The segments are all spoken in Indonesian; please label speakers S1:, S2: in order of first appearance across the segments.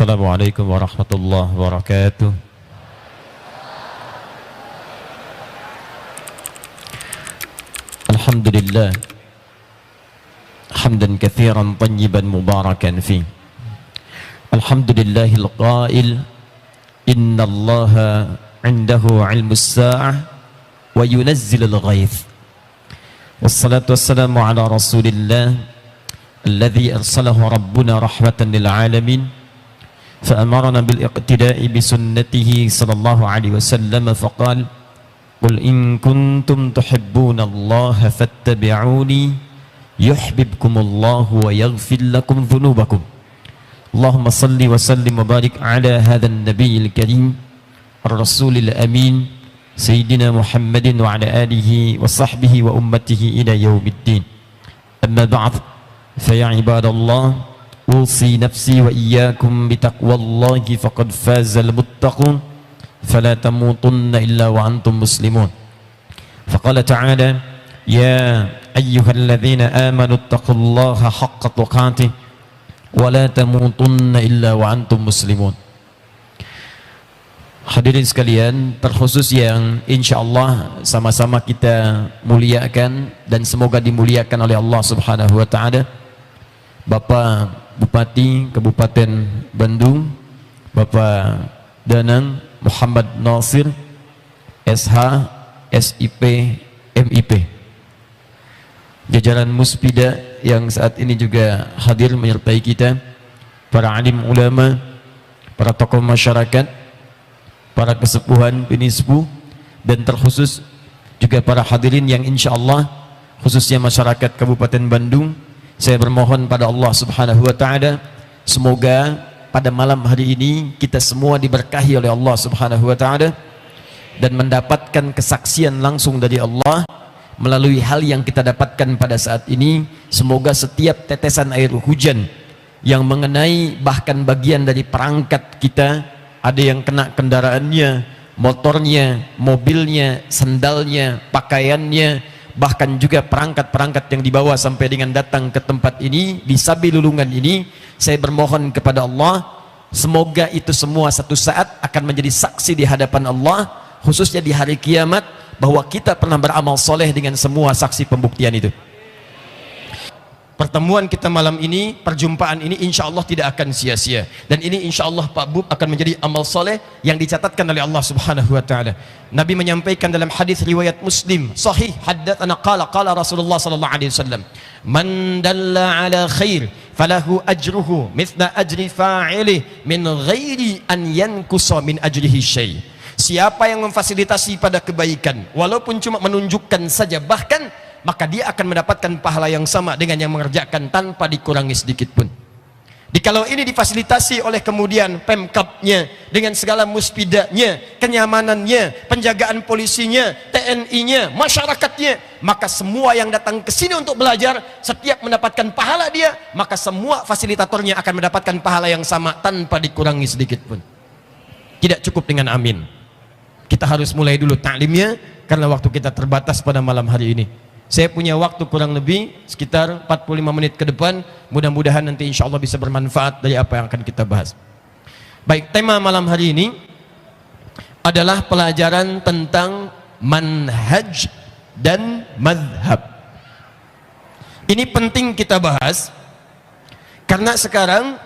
S1: Assalamualaikum warahmatullahi wabarakatuh. Alhamdulillah hamdan katsiran tayyiban mubarakan fi. Alhamdulillahil qail innallaha 'indahu 'ilmus sa'ah wa yunazzilul ghaits. Wassalatu wassalamu ala Rasulillah alladzi arsalahu rabbuna rahmatan lil alamin. فأمرنا بالاقتداء بسنته صلى الله عليه وسلم فقال قل إن كنتم تحبون الله فاتبعوني يحببكم الله ويغفر لكم ذنوبكم. اللهم صل وسلم وبارك على هذا النبي الكريم الرسول الأمين سيدنا محمد وعلى آله وصحبه وأمته إلى يوم الدين. أما بعد فيا عباد الله أوصي نفسي وإياكم بتقوى الله فقد فاز المتقون فلا تموتن إلا وأنتم مسلمون. فقال تعالى يا أيها الذين آمنوا اتقوا الله حق تقاته ولا تموتن إلا وأنتم مسلمون. Hadirin sekalian, terkhusus yang insyaallah sama-sama kita muliakan dan semoga dimuliakan oleh Allah Subhanahu wa taala, Bapak Bupati Kabupaten Bandung, Bapak Danang Muhammad Nasir, SH, SIP, MIP, jajaran Muspida yang saat ini juga hadir menyertai kita, para alim ulama, para tokoh masyarakat, para kesepuhan penispu, dan terkhusus juga para hadirin yang insyaallah khususnya masyarakat Kabupaten Bandung. Saya bermohon pada Allah Subhanahu wa taala semoga pada malam hari ini kita semua diberkahi oleh Allah Subhanahu wa taala dan mendapatkan kesaksian langsung dari Allah melalui hal yang kita dapatkan pada saat ini. Semoga setiap tetesan air hujan yang mengenai bahkan bagian dari perangkat kita, ada yang kena kendaraannya, motornya, mobilnya, sandalnya, pakaiannya, bahkan juga perangkat-perangkat yang dibawa sampai dengan datang ke tempat ini, di Sabilulungan ini, saya bermohon kepada Allah semoga itu semua satu saat akan menjadi saksi di hadapan Allah, khususnya di hari kiamat, bahwa kita pernah beramal soleh dengan semua saksi pembuktian itu. Pertemuan kita malam ini, perjumpaan ini insya Allah tidak akan sia-sia, dan ini insya Allah Pak Bub akan menjadi amal soleh yang dicatatkan oleh Allah Subhanahu wa taala. Nabi menyampaikan dalam hadis riwayat Muslim sahih, haddatsana qala Rasulullah sallallahu alaihi wasallam, man dalla ala khair falahu ajruhu mithla ajri fa'ilih min ghairi an yankusa min ajrihi syai'. Siapa yang memfasilitasi pada kebaikan walaupun cuma menunjukkan saja, bahkan maka dia akan mendapatkan pahala yang sama dengan yang mengerjakan tanpa dikurangi sedikit pun. Jikalau ini difasilitasi oleh kemudian Pemkabnya dengan segala muspidanya, kenyamanannya, penjagaan polisinya, TNI-nya, masyarakatnya, maka semua yang datang ke sini untuk belajar setiap mendapatkan pahala dia, maka semua fasilitatornya akan mendapatkan pahala yang sama tanpa dikurangi sedikit pun. Tidak cukup dengan amin. Kita harus mulai dulu ta'limnya karena waktu kita terbatas pada malam hari ini. Saya punya waktu kurang lebih sekitar 45 menit ke depan. Mudah-mudahan nanti insya Allah bisa bermanfaat dari apa yang akan kita bahas. Baik, tema malam hari ini adalah pelajaran tentang manhaj dan madhab. Ini penting kita bahas karena sekarang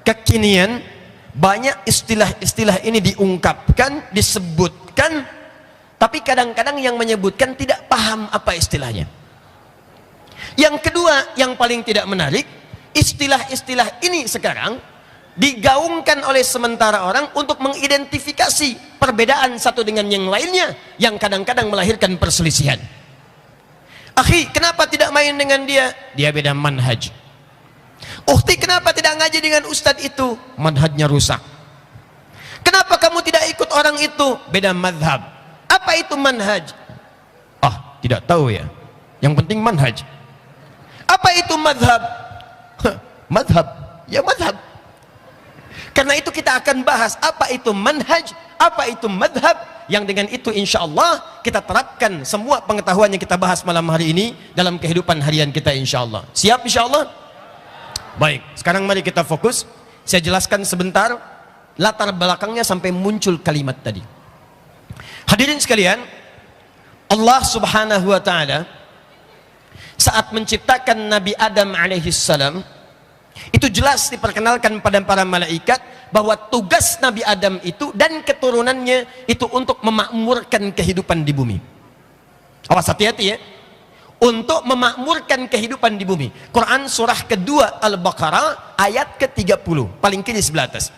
S1: kekinian banyak istilah-istilah ini diungkapkan, disebutkan, tapi kadang-kadang yang menyebutkan tidak paham apa istilahnya. Yang kedua, yang paling tidak menarik, istilah-istilah ini sekarang digaungkan oleh sementara orang untuk mengidentifikasi perbedaan satu dengan yang lainnya, yang kadang-kadang melahirkan perselisihan. Akhi, kenapa tidak main dengan dia? Dia beda manhaj. Ukhti, kenapa tidak ngaji dengan ustadz itu? Manhajnya rusak. Kenapa kamu tidak ikut orang itu? Beda madhab. Apa itu manhaj? Ah, tidak tahu ya. Yang penting manhaj. Apa itu madhab? Madhab, ya madhab. Karena itu kita akan bahas apa itu manhaj, apa itu madhab, yang dengan itu insya Allah kita terapkan semua pengetahuan yang kita bahas malam hari ini dalam kehidupan harian kita insya Allah. Siap insya Allah? Baik, sekarang mari kita fokus. Saya jelaskan sebentar latar belakangnya sampai muncul kalimat tadi. Hadirin sekalian, Allah Subhanahu wa taala saat menciptakan Nabi Adam alaihi salam, itu jelas diperkenalkan pada para malaikat bahwa tugas Nabi Adam itu dan keturunannya itu untuk memakmurkan kehidupan di bumi. Awas, hati-hati ya. Untuk memakmurkan kehidupan di bumi. Quran surah kedua Al-Baqarah ayat ke-30, paling kiri sebelah atas.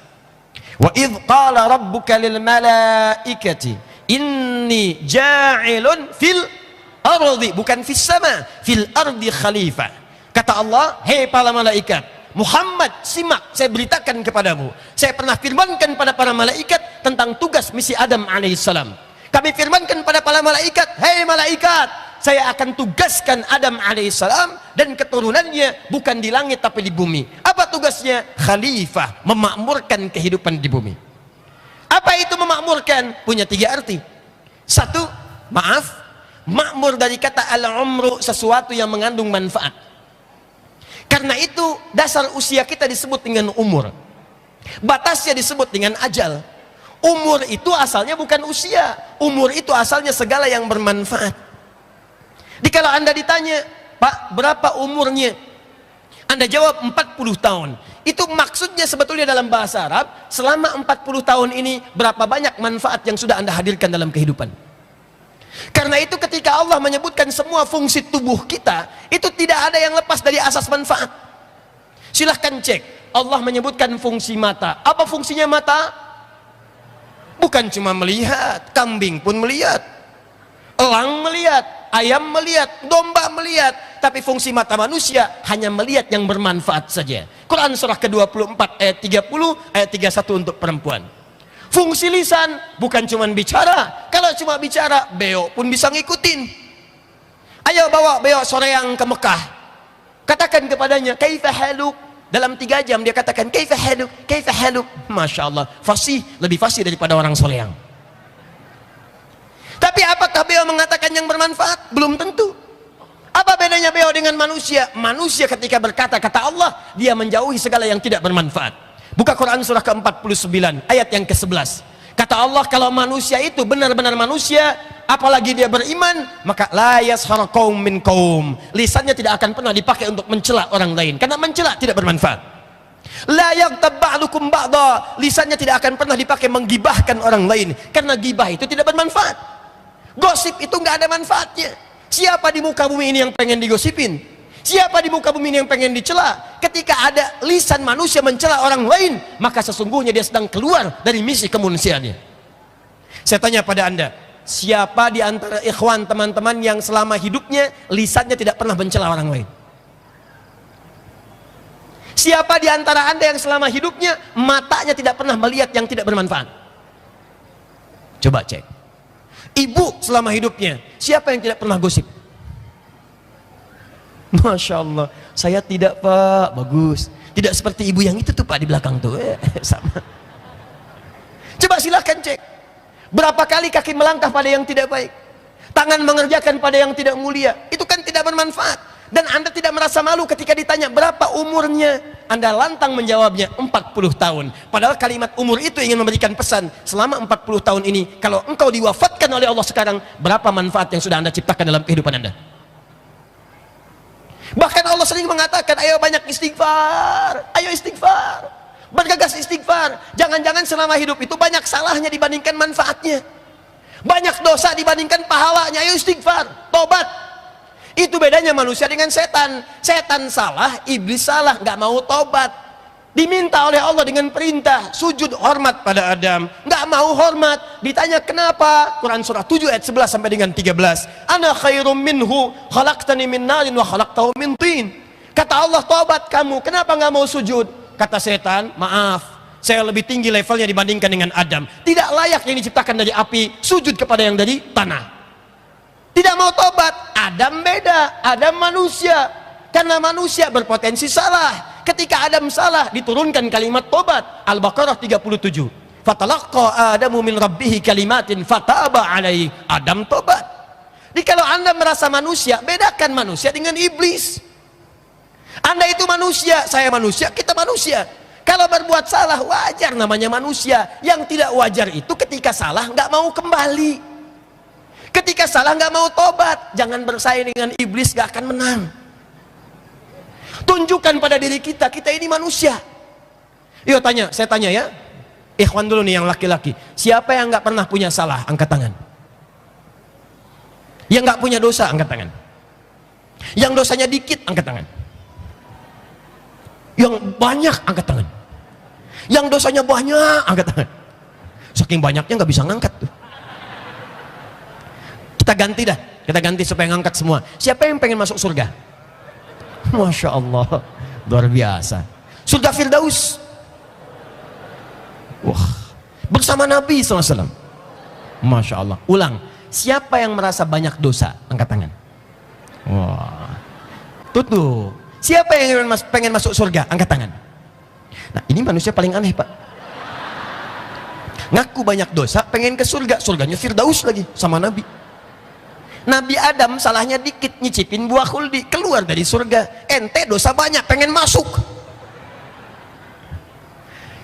S1: Wa idh qala rabbuka lil malaikati inni ja'ilun fil ardi, bukan fis sama, fil ardi khalifah. Kata Allah, hei para malaikat, Muhammad, simak, saya beritakan kepadamu, saya pernah firmankan pada para malaikat tentang tugas misi Adam alaihissalam. Kami firmankan pada para malaikat, hei malaikat, saya akan tugaskan Adam alaihissalam dan keturunannya bukan di langit tapi di bumi. Apa tugasnya? Khalifah, memakmurkan kehidupan di bumi. Apa itu memakmurkan? Punya 3 arti. 1, makmur dari kata al-umru, sesuatu yang mengandung manfaat. Karena itu dasar usia kita disebut dengan umur, batasnya disebut dengan ajal. Umur itu asalnya bukan usia, umur itu asalnya segala yang bermanfaat. Jadi kalau Anda ditanya, Pak, berapa umurnya? Anda jawab 40 tahun. Itu maksudnya sebetulnya dalam bahasa Arab, selama 40 tahun ini berapa banyak manfaat yang sudah Anda hadirkan dalam kehidupan. Karena itu ketika Allah menyebutkan semua fungsi tubuh kita, itu tidak ada yang lepas dari asas manfaat. Silahkan cek, Allah menyebutkan fungsi mata. Apa fungsinya mata? Bukan cuma melihat, kambing pun melihat, elang melihat, ayam melihat, domba melihat, tapi fungsi mata manusia hanya melihat yang bermanfaat saja. Quran surah ke-24 ayat 30, ayat 31 untuk perempuan. Fungsi lisan bukan cuma bicara. Kalau cuma bicara, beo pun bisa ngikutin. Ayo bawa beo soreang ke Mekah, katakan kepadanya kaifa haluk. Dalam 3 jam dia katakan kaifa haluk, kaifa haluk. Masya Allah, fasih, lebih fasih daripada orang soreang. Tapi apakah beliau mengatakan yang bermanfaat? Belum tentu. Apa bedanya beliau dengan manusia? Manusia ketika berkata, kata Allah, dia menjauhi segala yang tidak bermanfaat. Buka Quran surah ke-49 ayat yang ke-11. Kata Allah, kalau manusia itu benar-benar manusia, apalagi dia beriman, maka la yashar qaum min qaum. Lisannya tidak akan pernah dipakai untuk mencela orang lain, karena mencela tidak bermanfaat. La yaghtab ba'dukum ba'da. Lisannya tidak akan pernah dipakai menggibahkan orang lain, karena gibah itu tidak bermanfaat. Gosip itu nggak ada manfaatnya. Siapa di muka bumi ini yang pengen digosipin? Siapa di muka bumi ini yang pengen dicela? Ketika ada lisan manusia mencela orang lain, maka sesungguhnya dia sedang keluar dari misi kemanusiaannya. Saya tanya pada Anda, siapa di antara ikhwan teman-teman yang selama hidupnya lisannya tidak pernah mencela orang lain? Siapa di antara Anda yang selama hidupnya matanya tidak pernah melihat yang tidak bermanfaat? Coba cek. Ibu selama hidupnya, siapa yang tidak pernah gosip? Masya Allah, saya tidak, Pak. Bagus. Tidak seperti ibu yang itu tuh, Pak, di belakang tuh. Sama. Coba silahkan cek. Berapa kali kaki melangkah pada yang tidak baik, tangan mengerjakan pada yang tidak mulia. Itu kan tidak bermanfaat. Dan Anda tidak merasa malu ketika ditanya berapa umurnya. Anda lantang menjawabnya 40 tahun. Padahal kalimat umur itu ingin memberikan pesan, selama 40 tahun ini, kalau engkau diwafatkan oleh Allah sekarang, berapa manfaat yang sudah Anda ciptakan dalam kehidupan Anda. Bahkan Allah sering mengatakan, ayo banyak istighfar, ayo istighfar, bergegas istighfar. Jangan-jangan selama hidup itu banyak salahnya dibandingkan manfaatnya, banyak dosa dibandingkan pahalanya. Ayo istighfar, tobat. Itu bedanya manusia dengan setan. Setan salah, iblis salah, nggak mau tobat. Diminta oleh Allah dengan perintah sujud hormat pada Adam, nggak mau hormat. Ditanya kenapa? Quran surah 7 ayat 11 sampai dengan 13. Ana khairum minhu, khalaqtani min narin wa khalaqtahu min tin. Kata Allah, tobat kamu, kenapa nggak mau sujud? Kata setan, maaf, saya lebih tinggi levelnya dibandingkan dengan Adam. Tidak layak yang diciptakan dari api sujud kepada yang dari tanah. Tidak mau tobat. Adam beda, Adam manusia. Karena manusia berpotensi salah. Ketika Adam salah, diturunkan kalimat tobat. Al-Baqarah 37. Fatalaqqa Adamu min rabbihi kalimatin fataba alaihi. Adam tobat. Jadi kalau Anda merasa manusia, bedakan manusia dengan iblis. Anda itu manusia, saya manusia, kita manusia. Kalau berbuat salah wajar, namanya manusia. Yang tidak wajar itu ketika salah nggak mau kembali, ketika salah nggak mau tobat. Jangan bersaing dengan iblis, nggak akan menang. Tunjukkan pada diri kita, kita ini manusia. Yuk tanya, saya tanya ya, ikhwan dulu nih yang laki-laki, siapa yang nggak pernah punya salah? Angkat tangan. Yang nggak punya dosa, angkat tangan. Yang dosanya dikit, angkat tangan. Yang banyak, angkat tangan. Yang dosanya banyak, angkat tangan. Saking banyaknya nggak bisa ngangkat tuh. Kita ganti dah, kita ganti supaya ngangkat semua. Siapa yang pengen masuk surga? Masya Allah, luar biasa. Surga Firdaus. Wah, bersama Nabi SAW. Masya Allah. Ulang, siapa yang merasa banyak dosa? Angkat tangan. Wah, tuh. Siapa yang pengen masuk surga? Angkat tangan. Nah, ini manusia paling aneh, Pak. Ngaku banyak dosa, pengen ke surga. Surganya Firdaus lagi sama Nabi. Nabi Adam salahnya dikit, nyicipin buah khuldi, keluar dari surga. Ente dosa banyak, pengen masuk.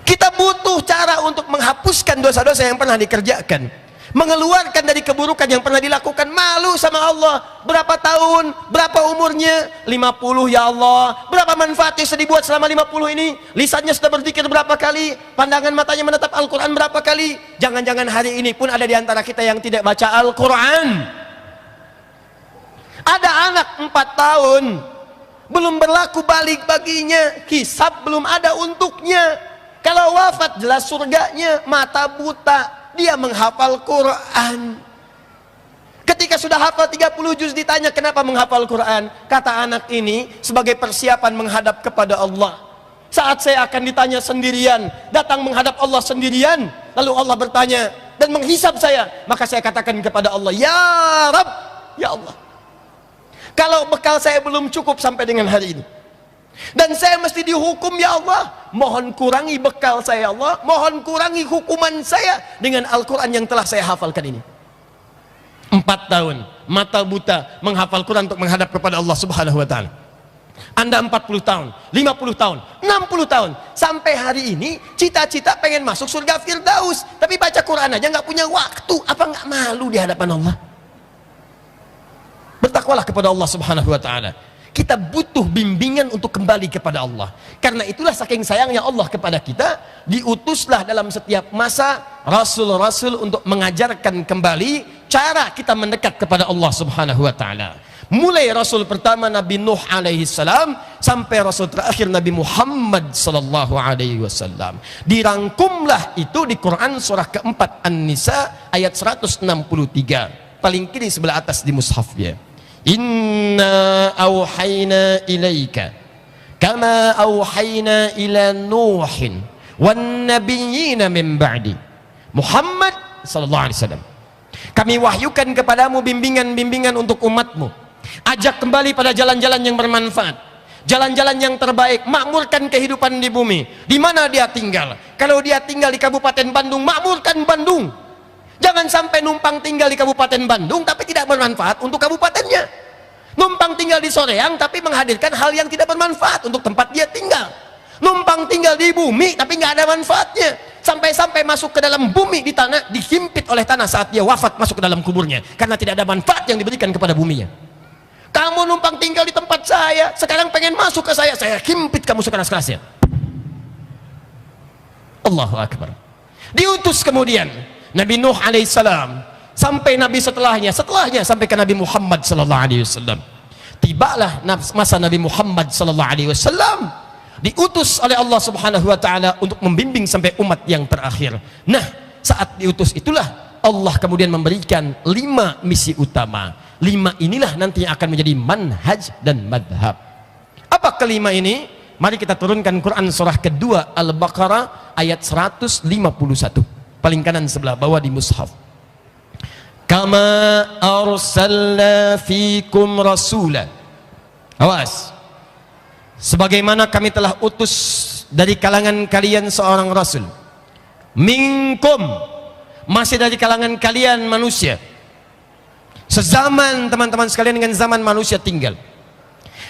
S1: Kita butuh cara untuk menghapuskan dosa-dosa yang pernah dikerjakan, mengeluarkan dari keburukan yang pernah dilakukan. Malu sama Allah. Berapa tahun, berapa umurnya? 50 ya Allah. Berapa manfaatnya sudah dibuat selama 50 ini? Lisannya sudah berzikir berapa kali? Pandangan matanya menatap Al-Quran berapa kali? Jangan-jangan hari ini pun ada di antara kita yang tidak baca Al-Quran. Ada anak 4 tahun, belum berlaku balik baginya, hisab belum ada untuknya. Kalau wafat jelas surganya, mata buta, dia menghafal Quran. Ketika sudah hafal 30 juz ditanya kenapa menghafal Quran, kata anak ini sebagai persiapan menghadap kepada Allah. Saat saya akan ditanya sendirian, datang menghadap Allah sendirian, lalu Allah bertanya dan menghisab saya, maka saya katakan kepada Allah, ya Rabb, ya Allah, kalau bekal saya belum cukup sampai dengan hari ini, dan saya mesti dihukum ya Allah, mohon kurangi bekal saya ya Allah, mohon kurangi hukuman saya dengan Al-Quran yang telah saya hafalkan ini. 4 tahun mata buta menghafal Quran untuk menghadap kepada Allah Subhanahu wa ta'ala. Anda 40 tahun, 50 tahun, 60 tahun, sampai hari ini cita-cita pengen masuk surga Firdaus, tapi baca Quran aja nggak punya waktu. Apa nggak malu di hadapan Allah? Bertakwalah kepada Allah Subhanahu wa ta'ala. Kita butuh bimbingan untuk kembali kepada Allah. Karena itulah saking sayangnya Allah kepada kita, diutuslah dalam setiap masa rasul-rasul untuk mengajarkan kembali cara kita mendekat kepada Allah Subhanahu wa ta'ala. Mulai rasul pertama Nabi Nuh alaihi salam sampai rasul terakhir Nabi Muhammad sallallahu alaihi wasallam. Dirangkumlah itu di Quran surah keempat An-Nisa ayat 163. Paling kiri sebelah atas di mushafnya. Inna awhayna ilaika kama awhayna ila Nuhin wan nabiyyina min ba'di. Muhammad sallallahu alaihi wasallam, kami wahyukan kepadamu bimbingan-bimbingan untuk umatmu. Ajak kembali pada jalan-jalan yang bermanfaat, jalan-jalan yang terbaik, makmurkan kehidupan di bumi. Di mana dia tinggal? Kalau dia tinggal di Kabupaten Bandung, makmurkan Bandung. Jangan sampai numpang tinggal di Kabupaten Bandung tapi tidak bermanfaat untuk kabupatennya. Numpang tinggal di Soreang tapi menghadirkan hal yang tidak bermanfaat untuk tempat dia tinggal. Numpang tinggal di bumi tapi nggak ada manfaatnya. Sampai-sampai masuk ke dalam bumi di tanah, dihimpit oleh tanah saat dia wafat masuk ke dalam kuburnya karena tidak ada manfaat yang diberikan kepada buminya. Kamu numpang tinggal di tempat saya, sekarang pengen masuk ke saya himpit kamu sekeras-kerasnya. Allahu Akbar. Diutus kemudian Nabi Nuh alaihissalam sampai Nabi setelahnya sampai ke Nabi Muhammad sallallahu alaihi wasallam. Tibalah masa Nabi Muhammad sallallahu alaihi wasallam diutus oleh Allah Subhanahu wa taala untuk membimbing sampai umat yang terakhir. Nah, saat diutus itulah Allah kemudian memberikan 5 misi utama. 5 inilah nanti yang akan menjadi manhaj dan madhab. Apa kelima ini? Mari kita turunkan Quran surah kedua Al-Baqarah ayat 151. Paling kanan sebelah bawah di mushaf. Kama arsalna fikum rasula. Awas. Sebagaimana kami telah utus dari kalangan kalian seorang rasul. Minkum, masih dari kalangan kalian manusia. Sezaman teman-teman sekalian dengan zaman manusia tinggal.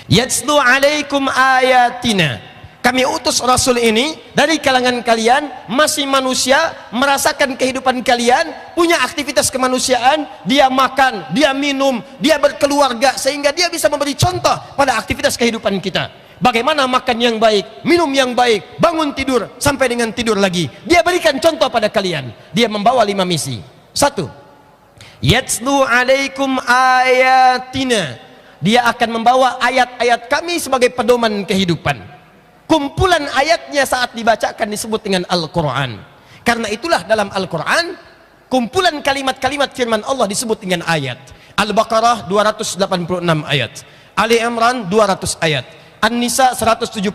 S1: Yatslu alaikum ayatina, kami utus Rasul ini dari kalangan kalian, masih manusia, merasakan kehidupan kalian, punya aktivitas kemanusiaan, dia makan, dia minum, dia berkeluarga, sehingga dia bisa memberi contoh pada aktivitas kehidupan kita. Bagaimana makan yang baik, minum yang baik, bangun tidur, sampai dengan tidur lagi. Dia berikan contoh pada kalian. Dia membawa 5 misi. 1. Yatslu alaikum ayatina. Dia akan membawa ayat-ayat kami sebagai pedoman kehidupan. Kumpulan ayatnya saat dibacakan disebut dengan Al-Quran. Karena itulah dalam Al-Quran kumpulan kalimat-kalimat firman Allah disebut dengan ayat. Al-Baqarah 286 ayat, Ali Imran 200 ayat, An-Nisa 176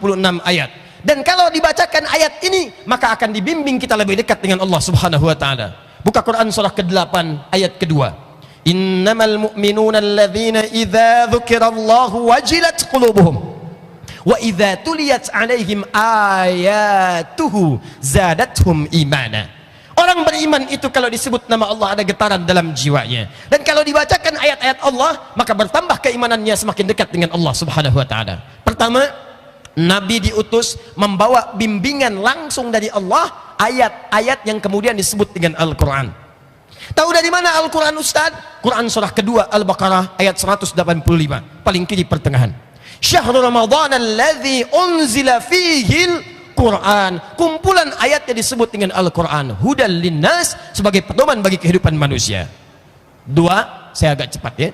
S1: ayat. Dan kalau dibacakan ayat ini, maka akan dibimbing kita lebih dekat dengan Allah Subhanahu wa taala. Buka Quran surah ke-8 ayat kedua. Innamal mu'minuna alladzina idza dzukirallahu wajilat qulubuhum wa idza tuliyat alaihim ayatuhu zadathum imana. Orang beriman itu kalau disebut nama Allah ada getaran dalam jiwanya, dan kalau dibacakan ayat-ayat Allah maka bertambah keimanannya, semakin dekat dengan Allah Subhanahu wa taala. Pertama, Nabi diutus membawa bimbingan langsung dari Allah, ayat-ayat yang kemudian disebut dengan Al-Quran. Tahu dari mana Al-Quran, Ustaz? Quran surah kedua Al-Baqarah ayat 185, paling kiri pertengahan. Syahrul Ramadan alladzi unzila fihil Quran. Kumpulan ayatnya disebut dengan Al-Quran. Hudal linnas, sebagai pedoman bagi kehidupan manusia. 2, saya agak cepat ya.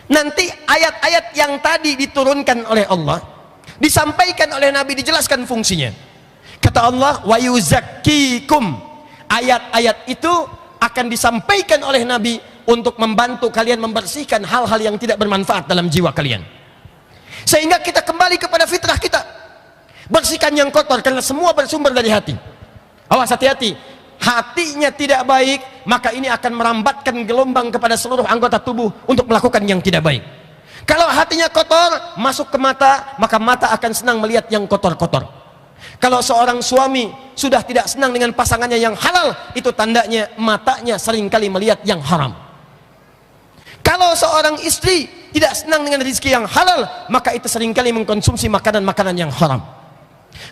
S1: Nanti ayat-ayat yang tadi diturunkan oleh Allah, disampaikan oleh Nabi, dijelaskan fungsinya. Kata Allah, wa yuzakkikum. Ayat-ayat itu akan disampaikan oleh Nabi untuk membantu kalian membersihkan hal-hal yang tidak bermanfaat dalam jiwa kalian, sehingga kita kembali kepada fitrah kita. Bersihkan yang kotor, karena semua bersumber dari hati. Awas, hati-hati. Hatinya tidak baik, maka ini akan merambatkan gelombang kepada seluruh anggota tubuh untuk melakukan yang tidak baik. Kalau hatinya kotor, masuk ke mata, maka mata akan senang melihat yang kotor-kotor. Kalau seorang suami sudah tidak senang dengan pasangannya yang halal, itu tandanya matanya seringkali melihat yang haram. Kalau seorang istri tidak senang dengan rezeki yang halal, maka itu seringkali mengkonsumsi makanan-makanan yang haram.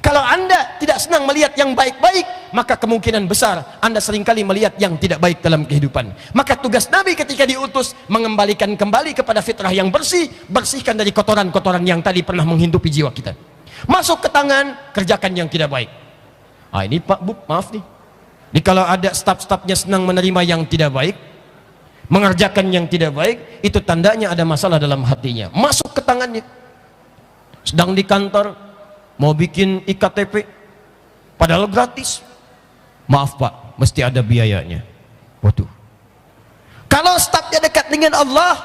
S1: Kalau Anda tidak senang melihat yang baik-baik, maka kemungkinan besar Anda seringkali melihat yang tidak baik dalam kehidupan. Maka tugas Nabi ketika diutus mengembalikan kembali kepada fitrah yang bersih, bersihkan dari kotoran-kotoran yang tadi pernah menghidupi jiwa kita. Masuk ke tangan, kerjakan yang tidak baik. Ini Pak Bu, maaf nih. Kalau ada staf-stafnya senang menerima yang tidak baik, mengerjakan yang tidak baik, itu tandanya ada masalah dalam hatinya. Masuk ke tangannya. Sedang di kantor, mau bikin IKTP, padahal gratis. Maaf Pak, mesti ada biayanya. Waduh. Kalau stafnya dekat dengan Allah,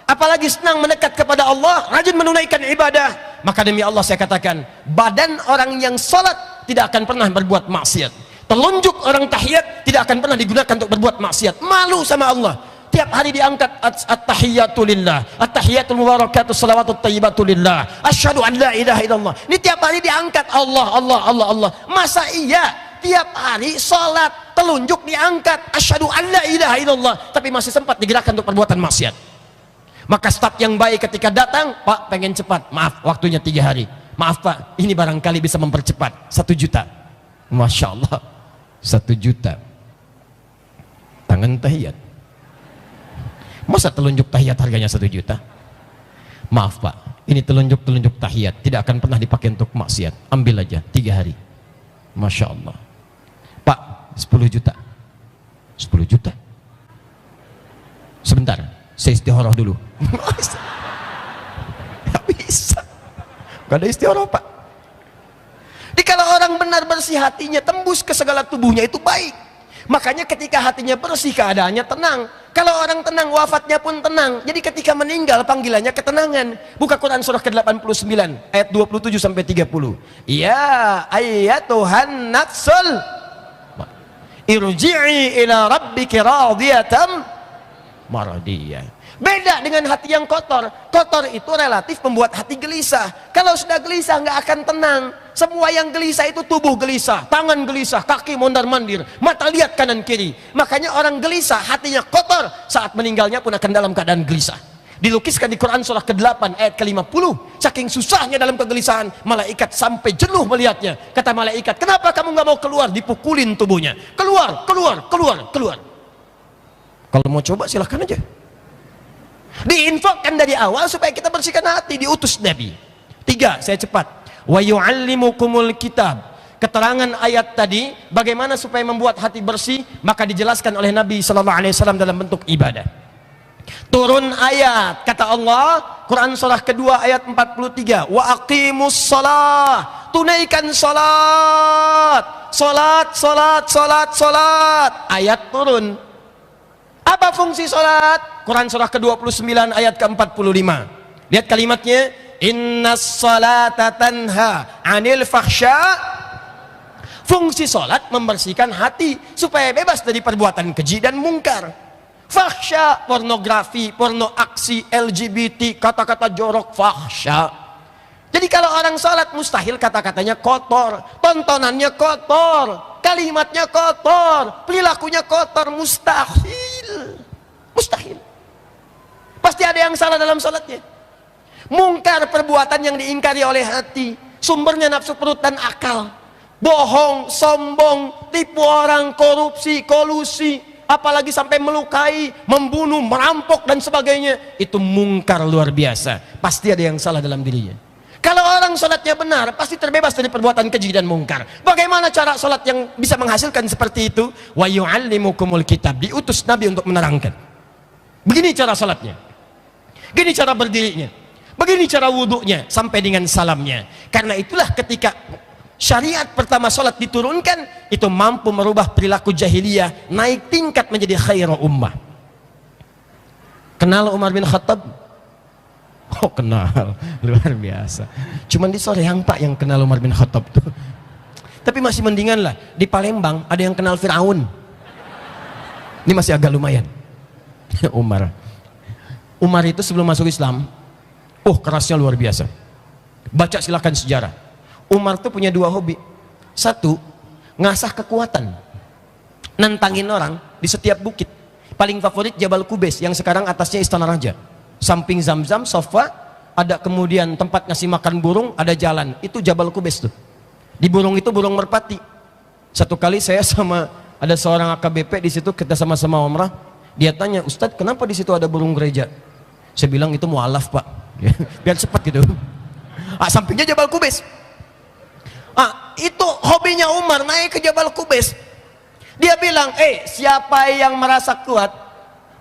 S1: apalagi senang mendekat kepada Allah, rajin menunaikan ibadah, maka demi Allah saya katakan, badan orang yang salat tidak akan pernah berbuat maksiat. Telunjuk orang tahiyat tidak akan pernah digunakan untuk berbuat maksiat. Malu sama Allah. Tiap hari diangkat at-tahiyyatu lillah, at-tahiyyatul mubarakatuh, salawatut thayyibatu lillah, asyhadu an la ilaha illallah. Ini tiap hari diangkat Allah, Allah, Allah, Allah. Masa iya tiap hari salat telunjuk diangkat asyhadu an la ilaha illallah, tapi masih sempat digerakkan untuk perbuatan maksiat? Maka staf yang baik ketika datang, Pak pengen cepat, maaf waktunya 3 hari. Maaf Pak, ini barangkali bisa mempercepat 1 juta. Masya Allah, 1 juta. Tangan tahiyat. Masa telunjuk tahiyat harganya 1 juta? Maaf Pak, ini telunjuk tahiyat tidak akan pernah dipakai untuk maksiat. Ambil aja 3 hari. Masya Allah. Pak, 10 juta. 10 juta. Sebentar, saya istikharah dulu. Gak bisa. Gak ada istikharah Pak. Jadi kalau orang benar bersih hatinya, tembus ke segala tubuhnya, itu baik. Makanya ketika hatinya bersih, keadaannya tenang. Kalau orang tenang, wafatnya pun tenang. Jadi ketika meninggal, panggilannya ketenangan. Buka Quran surah ke-89 ayat 27 sampai 30. Ya ayyatuhan nafsul irji'i ila rabbiki radiyatan maradiyah. Beda dengan hati yang kotor. Kotor itu relatif membuat hati gelisah. Kalau sudah gelisah nggak akan tenang. Semua yang gelisah itu tubuh gelisah, tangan gelisah, kaki mondar-mandir, mata lihat kanan kiri. Makanya orang gelisah, hatinya kotor, saat meninggalnya pun akan dalam keadaan gelisah. Dilukiskan di Quran surah ke-8 ayat ke-50. Saking susahnya dalam kegelisahan, malaikat sampai jenuh melihatnya. Kata malaikat, kenapa kamu nggak mau keluar? Dipukulin tubuhnya. Keluar, keluar, keluar, keluar. Kalau mau coba silahkan aja. Diinfokkan dari awal supaya kita bersihkan hati, diutus Nabi. 3, saya cepat. Wa yu'allimukumul kitab. Keterangan ayat tadi, bagaimana supaya membuat hati bersih, maka dijelaskan oleh Nabi SAW dalam bentuk ibadah. Turun ayat, kata Allah, Quran surah kedua ayat 43, wa aqimus shalah, tunaikan salat, salat, salat, salat, salat. Ayat turun. Apa fungsi salat? Quran surah ke-29 ayat ke-45. Lihat kalimatnya, innas salata tanha 'anil fahsya. Fungsi salat membersihkan hati supaya bebas dari perbuatan keji dan mungkar. Fahsya, pornografi, porno aksi, LGBT, kata-kata jorok, fahsya. Jadi kalau orang salat mustahil kata-katanya kotor, tontonannya kotor, kalimatnya kotor, perilakunya kotor, mustahil. Mustahil. Pasti ada yang salah dalam salatnya. Mungkar, perbuatan yang diingkari oleh hati, sumbernya nafsu perut dan akal. Bohong, sombong, tipu orang, korupsi, kolusi, apalagi sampai melukai, membunuh, merampok dan sebagainya, itu mungkar luar biasa. Pasti ada yang salah dalam dirinya. Kalau orang sholatnya benar, pasti terbebas dari perbuatan keji dan mungkar. Bagaimana cara sholat yang bisa menghasilkan seperti itu? Wa yu'allimukumul kitab, diutus Nabi untuk menerangkan. Begini cara sholatnya, begini cara berdirinya, begini cara wudhunya sampai dengan salamnya. Karena itulah ketika syariat pertama sholat diturunkan, itu mampu merubah perilaku jahiliyah, naik tingkat menjadi khairu ummah. Kenal Umar bin Khattab? Oh kenal, luar biasa. Cuman di Soreang Pak yang kenal Umar bin Khattab tuh. Tapi masih mendingan lah, di Palembang ada yang kenal Fir'aun. Ini masih agak lumayan. Umar itu sebelum masuk Islam, kerasnya luar biasa. Baca silakan sejarah. Umar tuh punya 2 hobi. 1, ngasah kekuatan, nantangin orang di setiap bukit. Paling favorit Jabal Kubais yang sekarang atasnya Istana Raja. Samping Zamzam, sofa, ada kemudian tempat ngasih makan burung, ada jalan. Itu Jabal Kubais tuh. Di burung itu burung merpati. Satu kali saya sama ada seorang AKBP di situ, kita sama-sama umrah. Dia tanya, Ustadz, kenapa di situ ada burung gereja? Saya bilang itu mualaf Pak, biar cepat gitu. Sampingnya Jabal Kubais. Itu hobinya Umar, naik ke Jabal Kubais. Dia bilang, siapa yang merasa kuat,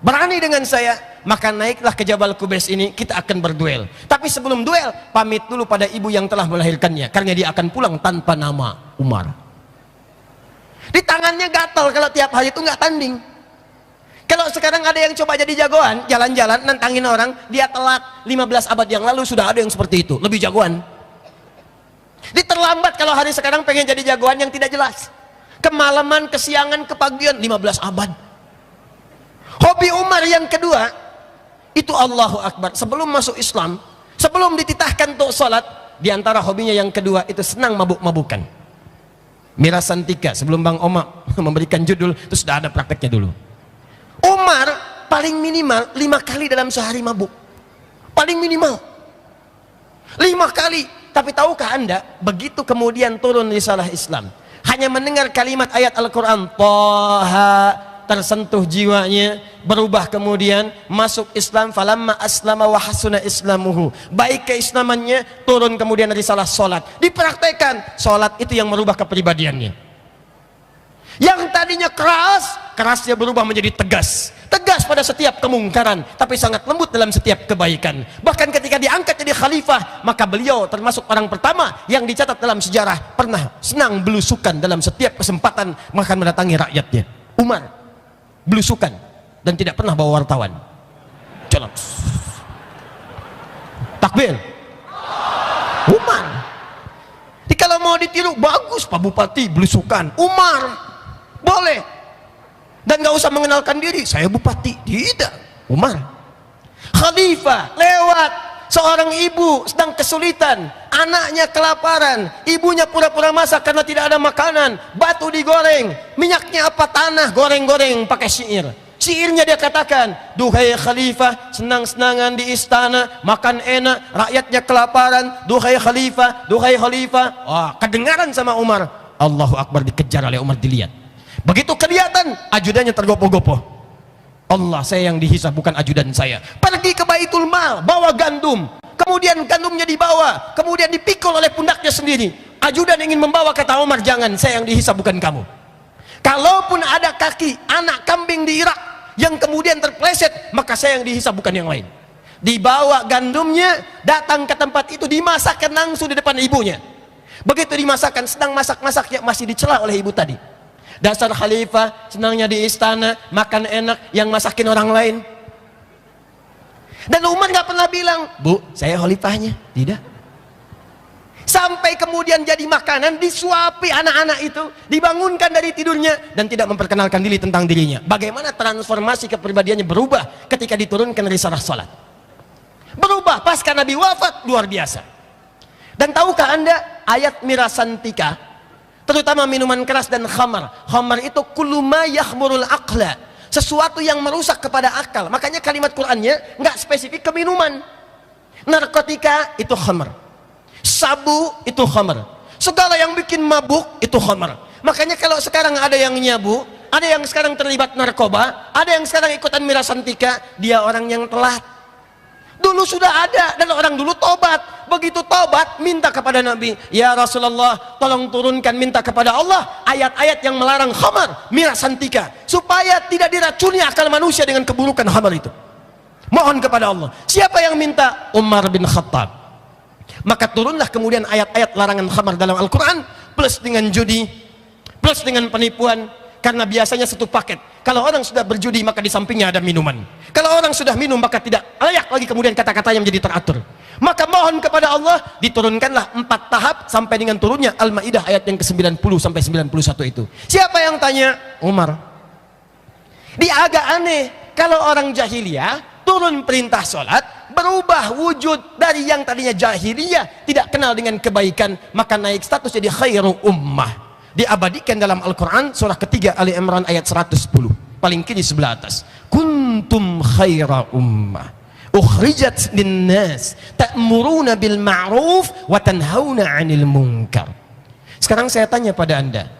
S1: berani dengan saya, maka naiklah ke Jabal Kubais ini, kita akan berduel. Tapi sebelum duel, pamit dulu pada ibu yang telah melahirkannya, karena dia akan pulang tanpa nama Umar. Di tangannya gatal kalau tiap hari itu nggak tanding. Kalau sekarang ada yang coba jadi jagoan, jalan-jalan, nantangin orang, dia telat. 15 abad yang lalu sudah ada yang seperti itu, lebih jagoan. Diterlambat kalau hari sekarang pengen jadi jagoan yang tidak jelas. Kemalaman, kesiangan, kepagian, 15 abad. Hobi Umar yang kedua, itu Allahu Akbar. Sebelum masuk Islam, sebelum dititahkan untuk sholat, diantara hobinya yang kedua, itu senang mabuk-mabukan. Mirasantika, sebelum Bang Oma memberikan judul, itu sudah ada prakteknya dulu. Umar paling minimal 5 kali dalam sehari mabuk. Paling minimal 5 kali. Tapi tahukah Anda, begitu kemudian turun risalah Islam, hanya mendengar kalimat ayat Al-Quran, Toha, tersentuh jiwanya, berubah kemudian, masuk Islam, falamma aslama wa hasuna islamuhu. Baik keislamannya, turun kemudian risalah solat. Dipraktekkan, solat itu yang merubah kepribadiannya. Yang tadinya keras, kerasnya berubah menjadi tegas. Tegas pada setiap kemungkaran, tapi sangat lembut dalam setiap kebaikan. Bahkan ketika diangkat jadi khalifah, maka beliau termasuk orang pertama yang dicatat dalam sejarah pernah senang belusukan dalam setiap kesempatan, makan mendatangi rakyatnya. Umar belusukan dan tidak pernah bawa wartawan. Jalan. Takbir. Umar. Jadi kalau mau ditiru, bagus Pak Bupati belusukan. Umar. Boleh. Dan nggak usah mengenalkan diri, saya bupati. Tidak. Umar. Khalifah lewat, seorang ibu sedang kesulitan, anaknya kelaparan, ibunya pura-pura masak karena tidak ada makanan, batu digoreng, minyaknya apa, tanah, goreng-goreng pakai syair. Syairnya dia katakan, duhai khalifah, senang-senangan di istana, makan enak, rakyatnya kelaparan. Duhai khalifah, duhai khalifah. Wah, kedengaran sama Umar. Allahu Akbar, dikejar oleh Umar, dilihat. Begitu kelihatan, ajudannya tergopoh-gopoh. Allah, saya yang dihisab, bukan ajudan saya. Pergi ke Baitul Mal, bawa gandum. Kemudian gandumnya dibawa, kemudian dipikul oleh pundaknya sendiri. Ajudan ingin membawa, kata Umar, jangan, saya yang dihisab, bukan kamu. Kalaupun ada kaki anak kambing di Irak yang kemudian terpleset, maka saya yang dihisab, bukan yang lain. Dibawa gandumnya, datang ke tempat itu, dimasakkan langsung di depan ibunya. Begitu dimasakkan, sedang masak-masaknya, masih dicela oleh ibu tadi. Dasar khalifah, senangnya di istana, makan enak, yang masakin orang lain. Dan Umar nggak pernah bilang, Bu, saya khalifahnya. Tidak. Sampai kemudian jadi makanan, disuapi anak-anak itu, dibangunkan dari tidurnya, dan tidak memperkenalkan diri tentang dirinya. Bagaimana transformasi kepribadiannya berubah ketika diturunkan risalah salat. Berubah pasca Nabi wafat, luar biasa. Dan tahukah anda ayat mirasantika, terutama minuman keras dan khamar. Khamar itu kullu ma yakhmurul aqla, sesuatu yang merusak kepada akal. Makanya kalimat Qur'annya nggak spesifik ke minuman. Narkotika itu khamar, sabu itu khamar, segala yang bikin mabuk itu khamar. Makanya kalau sekarang ada yang nyabu, ada yang sekarang terlibat narkoba, ada yang sekarang ikutan mirasantika, dia orang yang telat. Dulu sudah ada, dan orang dulu tobat. Begitu tobat, minta kepada Nabi, ya Rasulullah, tolong turunkan, minta kepada Allah ayat-ayat yang melarang khamar, mirasantika, supaya tidak diracuni akal manusia dengan keburukan khamar itu. Mohon kepada Allah. Siapa yang minta? Umar bin Khattab. Maka turunlah kemudian ayat-ayat larangan khamar dalam Al-Quran, plus dengan judi, plus dengan penipuan. Karena biasanya satu paket. Kalau orang sudah berjudi, maka di sampingnya ada minuman. Kalau orang sudah minum, maka tidak layak lagi kemudian kata-katanya menjadi teratur. Maka mohon kepada Allah, diturunkanlah 4 tahap sampai dengan turunnya Al-Ma'idah ayat yang ke-90 sampai 91 itu. Siapa yang tanya? Umar. Dia agak aneh, kalau orang jahiliyah turun perintah sholat, berubah wujud dari yang tadinya jahiliyah, tidak kenal dengan kebaikan, maka naik status jadi khairu ummah. Diabadikan dalam Al-Quran surah ketiga Ali Imran ayat 110, paling kiri sebelah atas. Kuntum khaira ummah ukhrijat linnas ta'muruna bil ma'ruf wa tanhauna 'anil munkar. Sekarang saya tanya pada anda,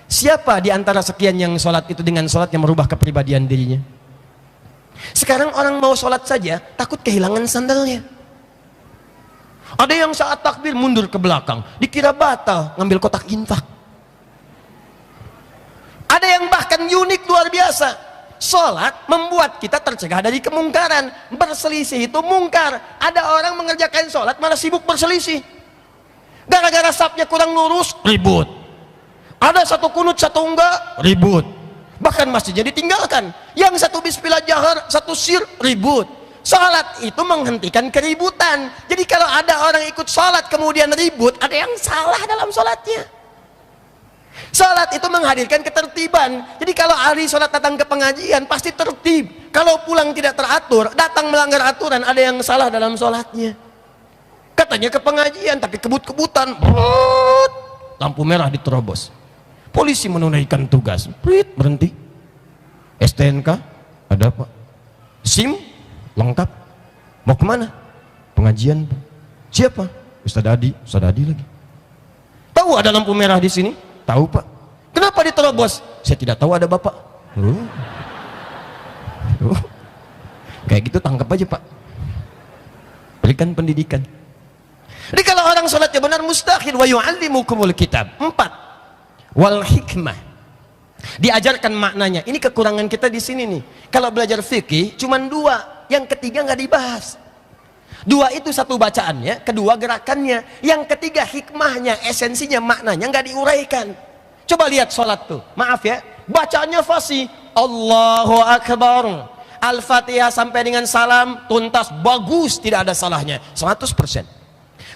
S1: siapa di antara sekian yang sholat itu dengan sholat yang merubah kepribadian dirinya? Sekarang orang mau sholat saja takut kehilangan sandalnya. Ada yang saat takbir mundur ke belakang, dikira batal ngambil kotak infak. Ada yang bahkan unik luar biasa. Sholat membuat kita tercegah dari kemungkaran. Berselisih itu mungkar. Ada orang mengerjakan sholat malah sibuk berselisih. Gara-gara safnya kurang lurus, ribut. Ada satu kunut, satu enggak, ribut. Bahkan masjidnya ditinggalkan. Yang satu bismillah jahar, satu sir, ribut. Sholat itu menghentikan keributan. Jadi kalau ada orang ikut sholat kemudian ribut, ada yang salah dalam sholatnya. Salat itu menghadirkan ketertiban. Jadi kalau ahli salat datang ke pengajian pasti tertib. Kalau pulang tidak teratur, datang melanggar aturan, ada yang salah dalam salatnya. Katanya ke pengajian tapi kebut-kebutan, lampu merah diterobos. Polisi menunaikan tugas, berhenti. STNK ada Pak. SIM lengkap. Mau kemana? Pengajian. Siapa? Ustadz Adi lagi. Tahu ada lampu merah di sini? Tahu Pak. Kenapa diterobos? Saya tidak tahu, ada Bapak. Kayak gitu tangkap aja Pak. Berikan pendidikan. Jadi kalau orang sholatnya benar, mustahil. Wa yu'allimukumul kitab. 4. Wal hikmah. Diajarkan maknanya. Ini kekurangan kita di sini nih. Kalau belajar fikih cuma 2, yang ketiga nggak dibahas. 2 itu satu bacaannya, kedua gerakannya, yang ketiga hikmahnya, esensinya, maknanya nggak diuraikan. Coba lihat sholat tuh, maaf ya, bacaannya fasih, Allahu Akbar, Al-Fatihah sampai dengan salam tuntas, bagus, tidak ada salahnya, 100%.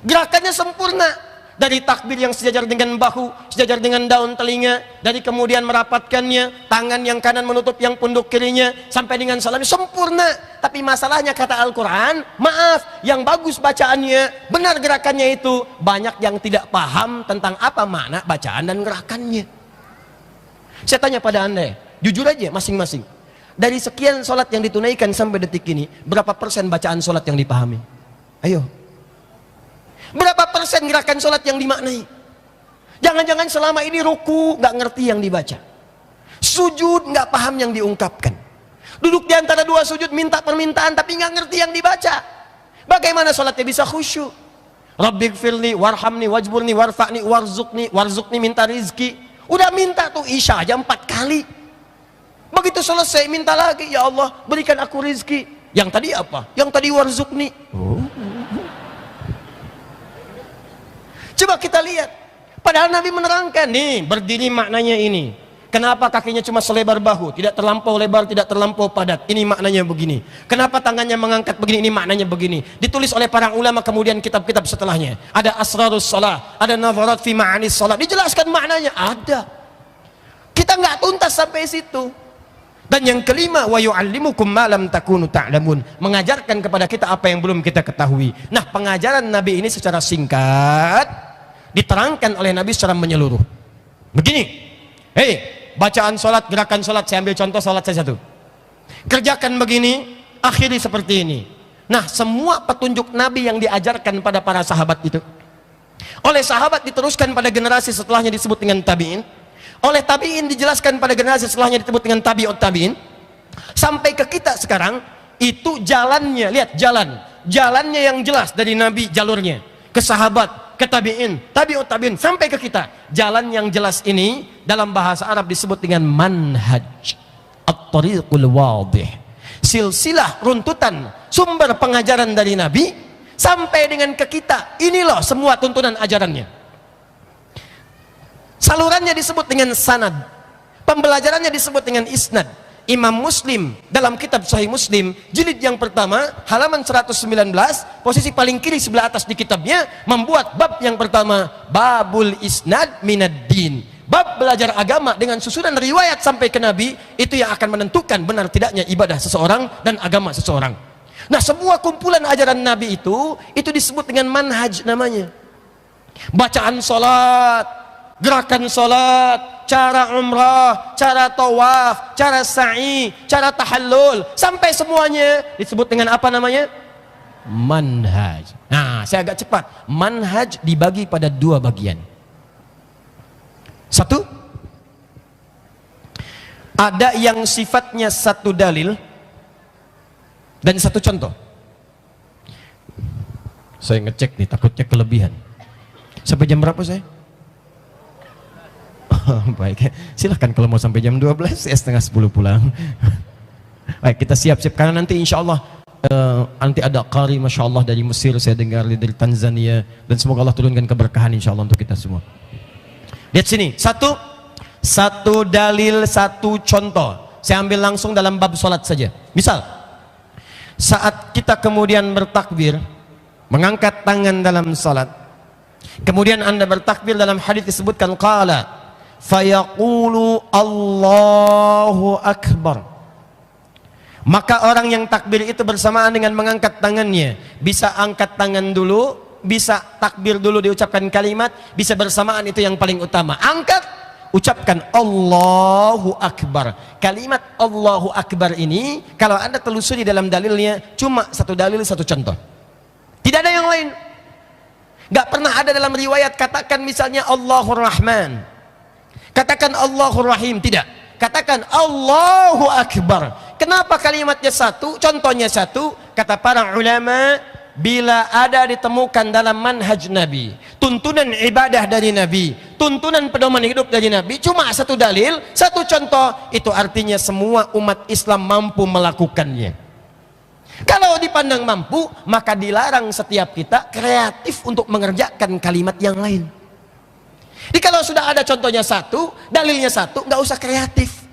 S1: Gerakannya sempurna, dari takbir yang sejajar dengan bahu, sejajar dengan daun telinga, dari kemudian merapatkannya, tangan yang kanan menutup yang punduk kirinya, sampai dengan salam sempurna. Tapi masalahnya kata Al-Quran, maaf, yang bagus bacaannya, benar gerakannya itu, banyak yang tidak paham tentang apa makna bacaan dan gerakannya. Saya tanya pada anda, jujur aja masing-masing, Dari sekian sholat yang ditunaikan sampai detik ini, berapa persen bacaan sholat yang dipahami? Ayo. Berapa persen gerakan sholat yang dimaknai? Jangan-jangan selama ini ruku nggak ngerti yang dibaca, sujud nggak paham yang diungkapkan, duduk di antara dua sujud minta permintaan tapi nggak ngerti yang dibaca. Bagaimana sholatnya bisa khusyuk? Rabbighfirli warhamni wajburni warfa'ni warzuqni minta rizki. Udah minta tuh isya aja 4 kali. Begitu selesai minta lagi, ya Allah berikan aku rizki. Yang tadi apa? Yang tadi warzuqni. Coba kita lihat. Padahal Nabi menerangkan nih, berdiri maknanya ini. Kenapa kakinya cuma selebar bahu, tidak terlampau lebar, tidak terlampau padat? Ini maknanya begini. Kenapa tangannya mengangkat begini? Ini maknanya begini. Ditulis oleh para ulama kemudian kitab-kitab setelahnya. Ada asrarus shalah, ada nazarat fi ma'anis shalah. Dijelaskan maknanya ada. Kita nggak tuntas sampai situ. Dan yang kelima, wa yu'allimukum ma lam takunu ta'lamun. Mengajarkan kepada kita apa yang belum kita ketahui. Nah, pengajaran Nabi ini secara singkat diterangkan oleh Nabi secara menyeluruh. Begini. Bacaan sholat, gerakan sholat, saya ambil contoh sholat saya satu. Kerjakan begini, akhiri seperti ini. Nah, semua petunjuk Nabi yang diajarkan pada para sahabat itu, oleh sahabat diteruskan pada generasi setelahnya disebut dengan tabi'in, oleh tabi'in dijelaskan pada generasi setelahnya disebut dengan tabi'ut tabi'in, sampai ke kita sekarang, itu jalannya, lihat jalannya yang jelas dari Nabi, jalurnya, ke sahabat, ke tabi'in, tabi'ut tabi'in, sampai ke kita. Jalan yang jelas ini dalam bahasa Arab disebut dengan manhaj, at-tariqul wadih, silsilah runtutan sumber pengajaran dari Nabi sampai dengan ke kita. Ini loh semua tuntunan ajarannya. Salurannya disebut dengan sanad, pembelajarannya disebut dengan isnad. Imam Muslim dalam kitab Sahih Muslim jilid yang pertama halaman 119 posisi paling kiri sebelah atas di kitabnya membuat bab yang pertama, babul isnad minad din, bab belajar agama dengan susunan riwayat sampai ke Nabi, itu yang akan menentukan benar tidaknya ibadah seseorang dan agama seseorang. Nah, semua kumpulan ajaran Nabi itu disebut dengan manhaj namanya. Bacaan salat, gerakan salat, cara umrah, cara tawaf, cara sa'i, cara tahallul, sampai semuanya disebut dengan apa namanya? Manhaj. Nah, saya agak cepat. Manhaj dibagi pada 2 bagian. Satu, ada yang sifatnya satu dalil dan satu contoh. Saya ngecek nih, takutnya kelebihan. Sampai jam berapa saya? Baik, silahkan kalau mau sampai jam 12, ya setengah 10 pulang. Baik, kita siap-siap karena nanti insya Allah nanti ada qari Masya Allah dari Mesir, saya dengar dari Tanzania, dan semoga Allah turunkan keberkahan insya Allah untuk kita semua. Lihat sini, satu dalil, satu contoh. Saya ambil langsung dalam bab sholat saja. Misal, saat kita kemudian bertakbir, mengangkat tangan dalam sholat, kemudian anda bertakbir, dalam hadis disebutkan qala fayaqulu Allahu Akbar, maka orang yang takbir itu bersamaan dengan mengangkat tangannya, bisa angkat tangan dulu, bisa takbir dulu diucapkan kalimat, bisa bersamaan, itu yang paling utama. Angkat, ucapkan Allahu Akbar. Kalimat Allahu Akbar ini kalau anda telusuri dalam dalilnya cuma satu dalil, satu contoh, tidak ada yang lain. Gak pernah ada dalam riwayat katakan misalnya Allahur Rahman, katakan Allahur Rahim, tidak. Katakan Allahu Akbar. Kenapa kalimatnya satu, contohnya satu? Kata para ulama, bila ada ditemukan dalam manhaj Nabi, tuntunan ibadah dari Nabi, tuntunan pedoman hidup dari Nabi, cuma satu dalil, satu contoh, itu artinya semua umat Islam mampu melakukannya. Kalau dipandang mampu, maka dilarang setiap kita kreatif untuk mengerjakan kalimat yang lain. Jadi kalau sudah ada contohnya satu, dalilnya satu, nggak usah kreatif.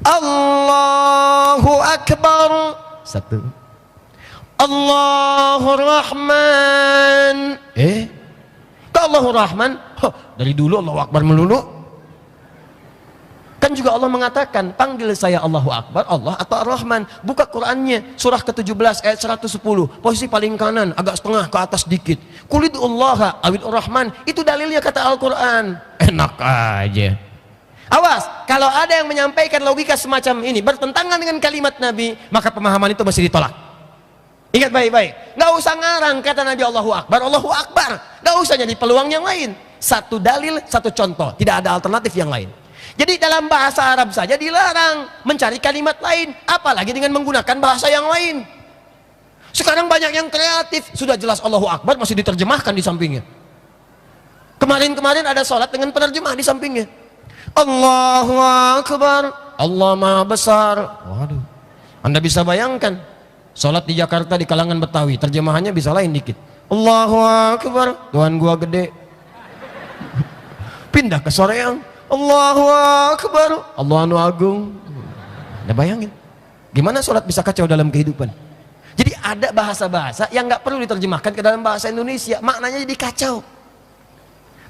S1: Allahu Akbar, satu. Allahur Rahman. Kok Allahur Rahman? Dari dulu Allahu Akbar melulu. Kan juga Allah mengatakan, panggil saya Allahu Akbar, Allah atau Ar-Rahman. Buka Qur'annya, surah ke-17 ayat 110, posisi paling kanan, agak setengah ke atas dikit. Qulidullaha awid Ar-Rahman, itu dalilnya kata Al-Quran. Enak aja. Awas, Kalau ada yang menyampaikan logika semacam ini bertentangan dengan kalimat Nabi, maka pemahaman itu mesti ditolak. Ingat baik-baik, nggak usah ngarang kata Nabi Allahu Akbar, Allahu Akbar, nggak usah jadi peluang yang lain. Satu dalil, satu contoh, tidak ada alternatif yang lain. Jadi dalam bahasa Arab saja dilarang mencari kalimat lain, apalagi dengan menggunakan bahasa yang lain. Sekarang banyak yang kreatif, sudah jelas Allahu Akbar masih diterjemahkan di sampingnya. Kemarin-kemarin ada sholat dengan penerjemah di sampingnya. Allahu Akbar, Allah Maha Besar. Waduh, Anda bisa bayangkan sholat di Jakarta di kalangan Betawi, terjemahannya bisa lain dikit. Allahu Akbar, Tuhan gua gede. Pindah ke Soreang, Allahu Akbar, Allah anu agung. Anda bayangin, gimana sholat bisa kacau dalam kehidupan? Jadi ada bahasa-bahasa yang nggak perlu diterjemahkan ke dalam bahasa Indonesia, maknanya jadi kacau.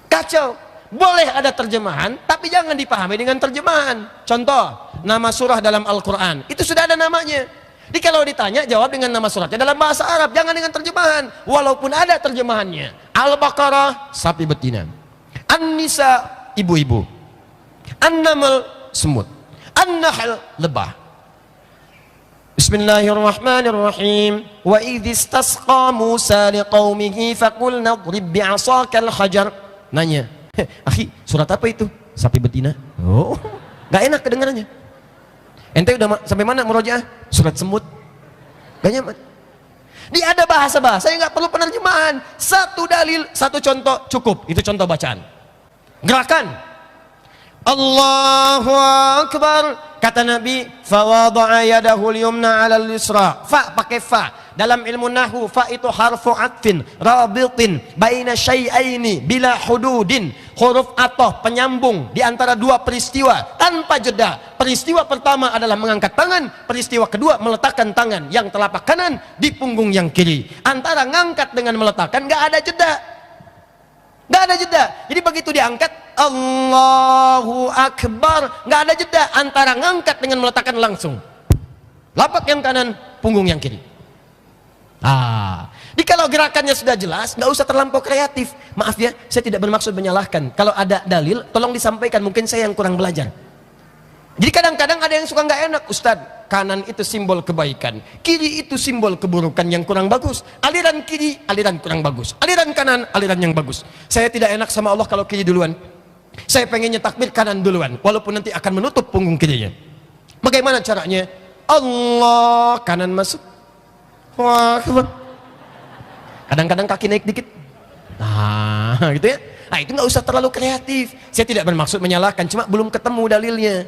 S1: Kacau. Boleh ada terjemahan, tapi jangan dipahami dengan terjemahan. Contoh, nama surah dalam Al-Quran, itu sudah ada namanya. Jadi kalau ditanya, jawab dengan nama suratnya dalam bahasa Arab, jangan dengan terjemahan. Walaupun ada terjemahannya. Al-Baqarah, sapi betina. An-Nisa, ibu-ibu. An-Naml, semut. An-Nahl, lebah. Bismillahirrahmanirrahim. Wa idh istasqa Musa liqaumihi faqulna idrib bi'asakal hajar. Nanya, akhi, surat apa itu? Sapi betina. Oh, gak enak kedengarannya. Ente udah sampai mana murojaah? Surat semut. Gak nyaman. Dia ada bahasa-bahasa yang gak perlu penerjemahan. Satu dalil, satu contoh cukup. Itu contoh bacaan. Gerakan. Allahu Akbar. Kata Nabi, fawada'a yadahu al-yumna 'ala al-yusra. Fa pakai fa. Dalam ilmu nahwu, fa itu harfu atfin rabitin baina syai'aini bila hududin. Huruf atoh penyambung di antara dua peristiwa tanpa jeda. Peristiwa pertama adalah mengangkat tangan, peristiwa kedua meletakkan tangan yang telapak kanan di punggung yang kiri. Antara ngangkat dengan meletakkan gak ada jeda. Gak ada jeda. Jadi begitu diangkat Allahu Akbar, gak ada jeda antara ngangkat dengan meletakkan langsung. Lapak yang kanan, punggung yang kiri. Jadi kalau gerakannya sudah jelas, nggak usah terlampau kreatif. Maaf ya, saya tidak bermaksud menyalahkan. Kalau ada dalil, tolong disampaikan. Mungkin saya yang kurang belajar. Jadi kadang-kadang ada yang suka nggak enak, Ustadz. Kanan itu simbol kebaikan, kiri itu simbol keburukan yang kurang bagus. Aliran kiri, aliran kurang bagus. Aliran kanan, aliran yang bagus. Saya tidak enak sama Allah kalau kiri duluan. Saya pengennya takbir kanan duluan, walaupun nanti akan menutup punggung kirinya. Bagaimana caranya? Allah, kanan masuk. Wah, kadang-kadang kaki naik dikit. Gitu ya. Nah, itu nggak usah terlalu kreatif. Saya tidak bermaksud menyalahkan, cuma belum ketemu dalilnya.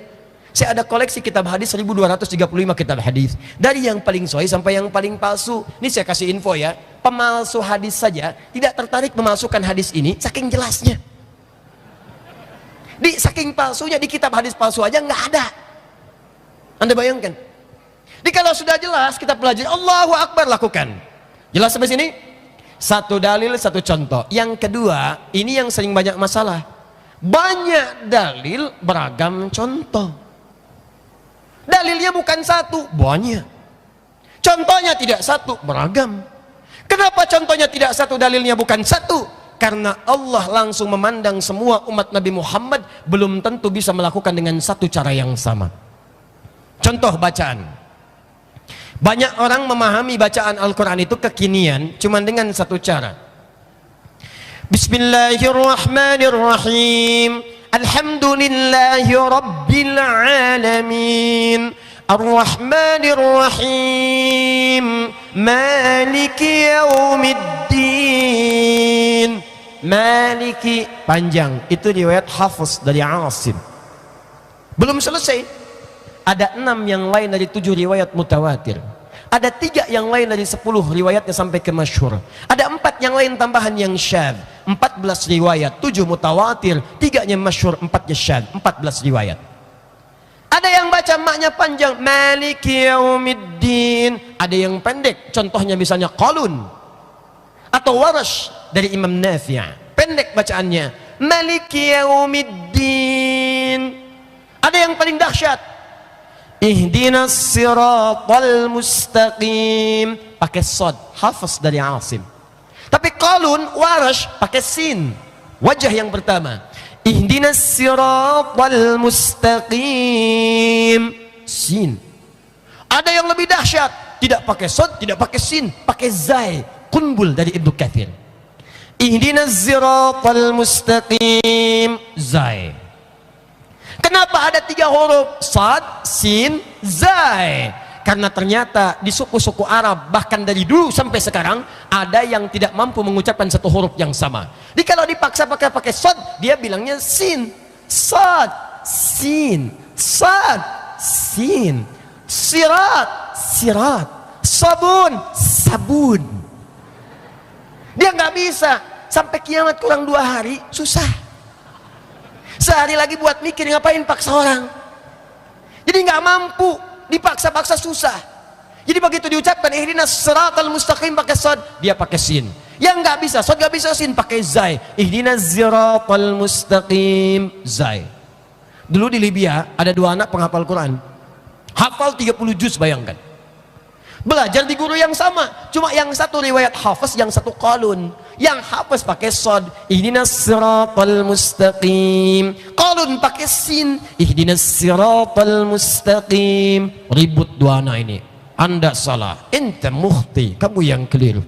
S1: Saya ada koleksi kitab hadis 1235 kitab hadis. Dari yang paling sahih sampai yang paling palsu. Ini saya kasih info ya. Pemalsu hadis saja tidak tertarik memalsukan hadis ini saking jelasnya. Saking palsunya di kitab hadis palsu aja nggak ada. Anda bayangkan. Jadi kalau sudah jelas kita pelajari Allahu Akbar lakukan. Jelas sampai sini? Satu dalil, satu contoh. Yang kedua, ini yang sering banyak masalah. Banyak dalil, beragam contoh. Dalilnya bukan satu, banyak. Contohnya tidak satu, beragam. Kenapa contohnya tidak satu, dalilnya bukan satu? Karena Allah langsung memandang semua umat Nabi Muhammad belum tentu bisa melakukan dengan satu cara yang sama. Contoh bacaan. Banyak orang memahami bacaan Al-Quran itu kekinian cuma dengan satu cara. Bismillahirrahmanirrahim. Alhamdulillahi Rabbil Alamin. Ar-Rahmanirrahim. Maliki Yaumiddin. Maliki panjang. Itu riwayat Hafiz dari Asim. Belum selesai. Ada 6 yang lain dari 7 riwayat mutawatir. Ada 3 yang lain dari 10 riwayatnya sampai ke masyhur. Ada 4 yang lain tambahan yang syadz. 14 riwayat, 7 mutawatir, 3-nya masyhur, 4-nya syadz. 14 riwayat. Ada yang baca maknya panjang, Maliki Yaumiddin. Ada yang pendek, contohnya misalnya Qalun atau Warash dari Imam Nafi'. Pendek bacaannya, Maliki Yaumiddin. Ada yang paling dahsyat, Ihdinas siratal mustaqim, pakai sod, Hafiz dari Asim. Tapi Qalun, Warash pakai sin, wajah yang pertama. Ihdinas siratal mustaqim. Sin. Ada yang lebih dahsyat, tidak pakai sod, tidak pakai sin, pakai zai. Qunbul dari Ibnu Katsir. Ihdinas siratal mustaqim, zai. Kenapa ada 3 huruf? Sad, sin, zai. Karena ternyata di suku-suku Arab, bahkan dari dulu sampai sekarang, ada yang tidak mampu mengucapkan satu huruf yang sama. Jadi kalau dipaksa pakai sad, dia bilangnya sin, sad, sin, sad, sin, sirat, sirat, sabun, sabun. Dia nggak bisa. Sampai kiamat kurang 2 hari, susah. Sehari lagi buat mikir, ngapain paksa orang. Jadi nggak mampu, dipaksa-paksa susah. Jadi begitu diucapkan ihdinas siratal mustaqim pakai sad, dia pakai sin. Yang nggak bisa sad, nggak bisa sin, pakai zai. Ihdinas siratal mustaqim, zai. Dulu di Libya ada 2 anak penghafal Quran, hafal 30 juz, bayangkan. Belajar di guru yang sama, cuma yang satu riwayat hafaz, yang satu qalun. Yang hafaz pakai sad, ihdinas siratal mustaqim. Qalun pakai sin, ihdinas siratal mustaqim. Ribut 2 anak ini. Anda salah, ente mukhti, kamu yang keliru.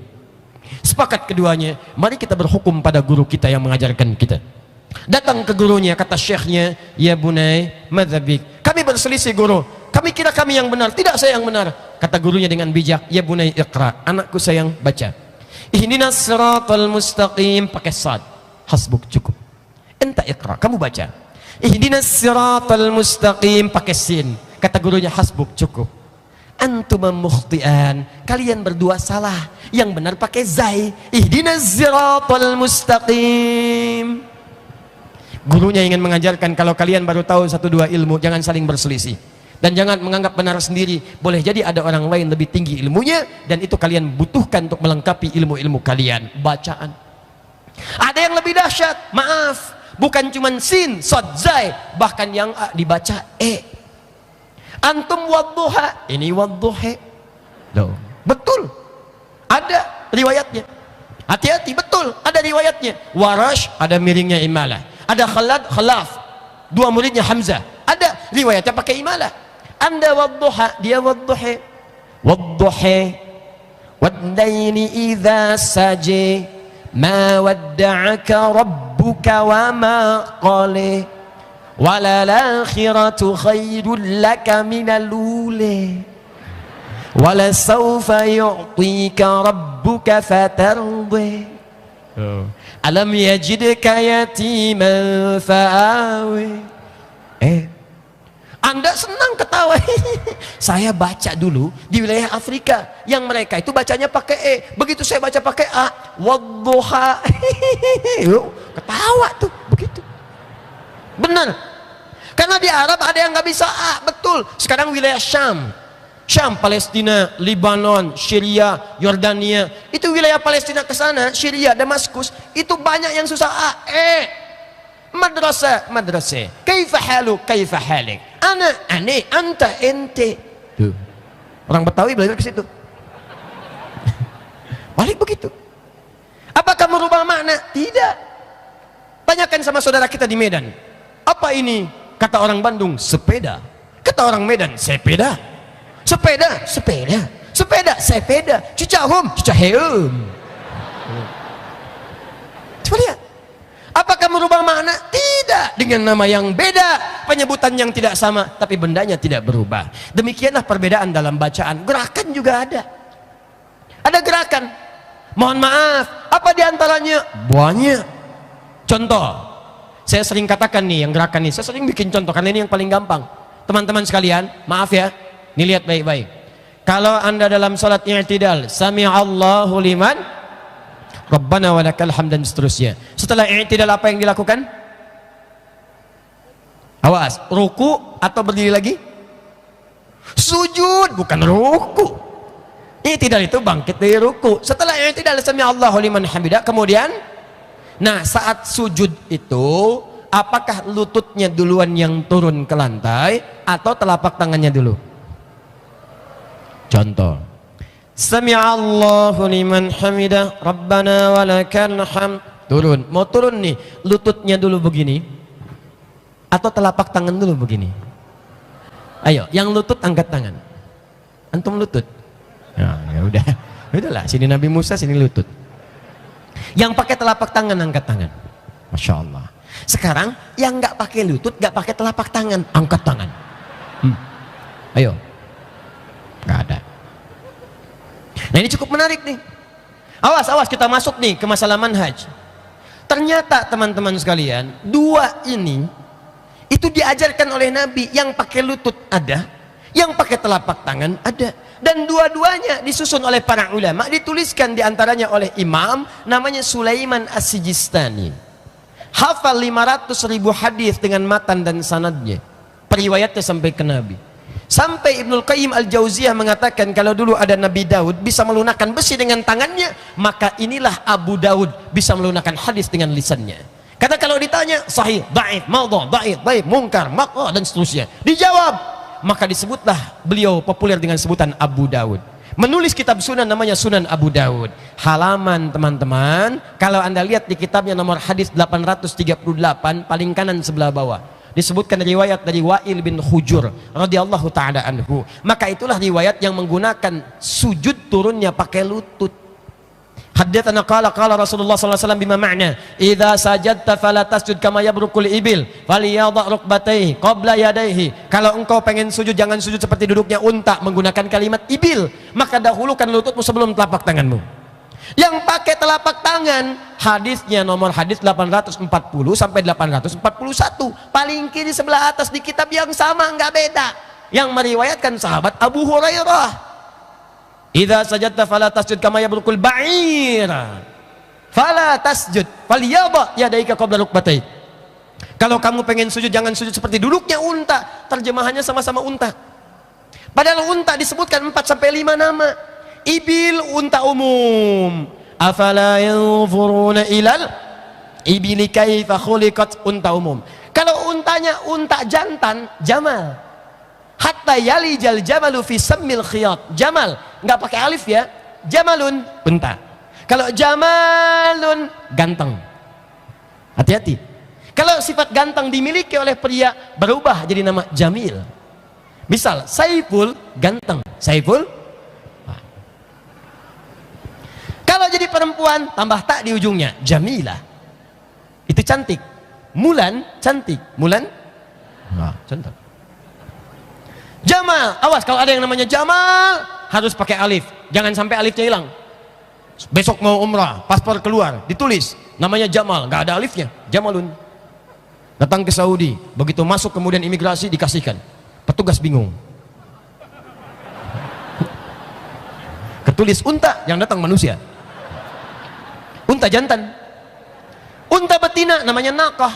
S1: Sepakat keduanya, mari kita berhukum pada guru kita yang mengajarkan kita. Datang ke gurunya, kata syekhnya, ya bunai madzhabik, kami berselisih guru, kami kira kami yang benar, tidak, saya yang benar. Kata gurunya dengan bijak, ya bunai iqra, anakku sayang, baca. Ihdinas siratal mustaqim, pakai sad, hasbuk, cukup. Enta iqra, kamu baca. Ihdinas siratal mustaqim, pakai sin. Kata gurunya, hasbuk, cukup. Antum mukhtian, kalian berdua salah, yang benar pakai zai. Ihdinas siratal mustaqim. Gurunya ingin mengajarkan, kalau kalian baru tahu 1-2 ilmu, jangan saling berselisih. Dan jangan menganggap benar sendiri. Boleh jadi ada orang lain lebih tinggi ilmunya, dan itu kalian butuhkan untuk melengkapi ilmu-ilmu kalian. Bacaan. Ada yang lebih dahsyat, maaf, bukan cuma sin, sod, zai, bahkan yang a dibaca e. Antum wadduha, ini wadduhe. Loh, betul. Ada riwayatnya. Hati-hati, betul, ada riwayatnya. Warash, ada miringnya imalah. Ada Khalad, Khalaf, 2 muridnya Hamzah, ada riwayatnya pakai imalah. Anda wadduha, dia wadduhi. Wadduhi waddaini idha saji, ma wadda'aka rabbuka wa ma qali, walal akhiratu khairul laka minal uli, wala sawfa yu'tika rabbuka fatardi. Alam yajidka yatiman fa'awi. Anda senang ketawa. Saya baca dulu di wilayah Afrika, yang mereka itu bacanya pakai e. Begitu saya baca pakai a, wadduha. Ketawa tuh, begitu. Benar. Karena di Arab ada yang nggak bisa a, betul. Sekarang wilayah Syam, Palestina, Lebanon, Syria, Yordania, itu wilayah Palestina ke sana, Syria, Damaskus, itu banyak yang susah a, madrasah, kaifa haluk, kaifa halik, ana, ane, anta, ente. Tuh. Orang Betawi belajar ke situ. Balik begitu. Apakah merubah makna? Tidak. Tanyakan sama saudara kita di Medan. Apa ini? Kata orang Bandung, sepeda. Kata orang Medan, sepeda. Sepeda, sepeda, sepeda, sepeda, cicahum, cicaheum. Coba lihat. Apakah merubah makna? Tidak. Dengan nama yang beda, penyebutan yang tidak sama, tapi bendanya tidak berubah. Demikianlah perbedaan dalam bacaan. Gerakan juga ada. Ada gerakan. Mohon maaf, apa diantaranya? Banyak. Contoh, saya sering katakan nih, yang gerakan nih, saya sering bikin contoh karena ini yang paling gampang. Teman-teman sekalian, maaf ya. Ini lihat baik-baik. Kalau Anda dalam salat i'tidal, sami'allahu liman Rabbana walakal hamd, dan seterusnya. Setelah i'tidal apa yang dilakukan? Awas, ruku atau berdiri lagi? Sujud, bukan ruku. I'tidal itu bangkit dari ruku. Setelah i'tidal sami'allahu liman hamidah, kemudian nah saat sujud itu apakah lututnya duluan yang turun ke lantai atau telapak tangannya dulu? Contoh, sami'allahu liman hamidah, rabbana walakal hamd. Turun, mau turun nih, lututnya dulu begini, Atau telapak tangan dulu begini? Ayo, yang lutut angkat tangan. Antum lutut. Ya udah. Udahlah, sini Nabi Musa, sini lutut. Yang pakai telapak tangan angkat tangan. Masya Allah. Sekarang yang nggak pakai lutut, nggak pakai telapak tangan, angkat tangan. Ayo. Nggak ada. Nah ini cukup menarik nih. Awas kita masuk nih ke masalah manhaj. Ternyata teman-teman sekalian, dua ini itu diajarkan oleh Nabi. Yang pakai lutut ada, yang pakai telapak tangan ada. Dan dua-duanya disusun oleh para ulama, dituliskan diantaranya oleh imam namanya Sulaiman As-Sijistani. Hafal 500.000 hadis dengan matan dan sanadnya, periwayatnya sampai ke Nabi. Sampai Ibnul Qayyim Al-Jauziyah mengatakan kalau dulu ada Nabi Daud bisa melunakkan besi dengan tangannya, maka inilah Abu Daud bisa melunakkan hadis dengan lisannya. Kata kalau ditanya sahih, dhaif, maudhu', dhaif, munkar, maqta' dan seterusnya, dijawab, maka disebutlah beliau populer dengan sebutan Abu Daud. Menulis kitab sunan namanya Sunan Abu Daud. Halaman teman-teman, kalau anda lihat di kitabnya nomor hadis 838 paling kanan sebelah bawah, disebutkan riwayat dari Wa'il bin Hujur radhiyallahu ta'ala anhu. Maka itulah riwayat yang menggunakan sujud turunnya pakai lutut. Haddatsana qala Rasulullah sallallahu alaihi wasallam bima ma'na idza sajadta fala tasjud kama yabrukul ibil falyadha rukbatayhi qabla yadayhi. Kalau engkau pengen sujud jangan sujud seperti duduknya unta, menggunakan kalimat ibil, maka dahulukan lututmu sebelum telapak tanganmu. Yang pakai telapak tangan, hadisnya nomor hadis 840 sampai 841, paling kiri sebelah atas di kitab yang sama, enggak beda, yang meriwayatkan sahabat Abu Hurairah. Idza sajadta fala tasjud kama yabrukul ba'ir fala tasjud falyadha yadaika qabla rukbatayk. Kalau kamu pengen sujud jangan sujud seperti duduknya unta. Terjemahannya sama-sama unta, padahal unta disebutkan 4 sampai 5 nama. Ibil unta umum, afala yanzuruna ilal ibili kaifa khuliqat, unta umum. Kalau untanya unta jantan, jamal, hatta yalijal jamalu fi sammil khiyat, jamal nggak pakai alif ya, jamalun unta. Kalau jamalun ganteng, hati-hati. Kalau sifat ganteng dimiliki oleh pria berubah jadi nama jamil. Misal Saiful ganteng, Saiful. Kalau jadi perempuan tambah tak di ujungnya, Jamilah, itu cantik. Mulan cantik, Mulan cantik. Jamal, awas kalau ada yang namanya Jamal harus pakai alif, jangan sampai alifnya hilang. Besok mau umrah, paspor keluar, ditulis namanya Jamal, nggak ada alifnya, Jamalun. Datang ke Saudi, begitu masuk kemudian imigrasi dikasihkan, petugas bingung. Ketulis unta, yang datang manusia. Unta jantan, unta betina namanya naqah.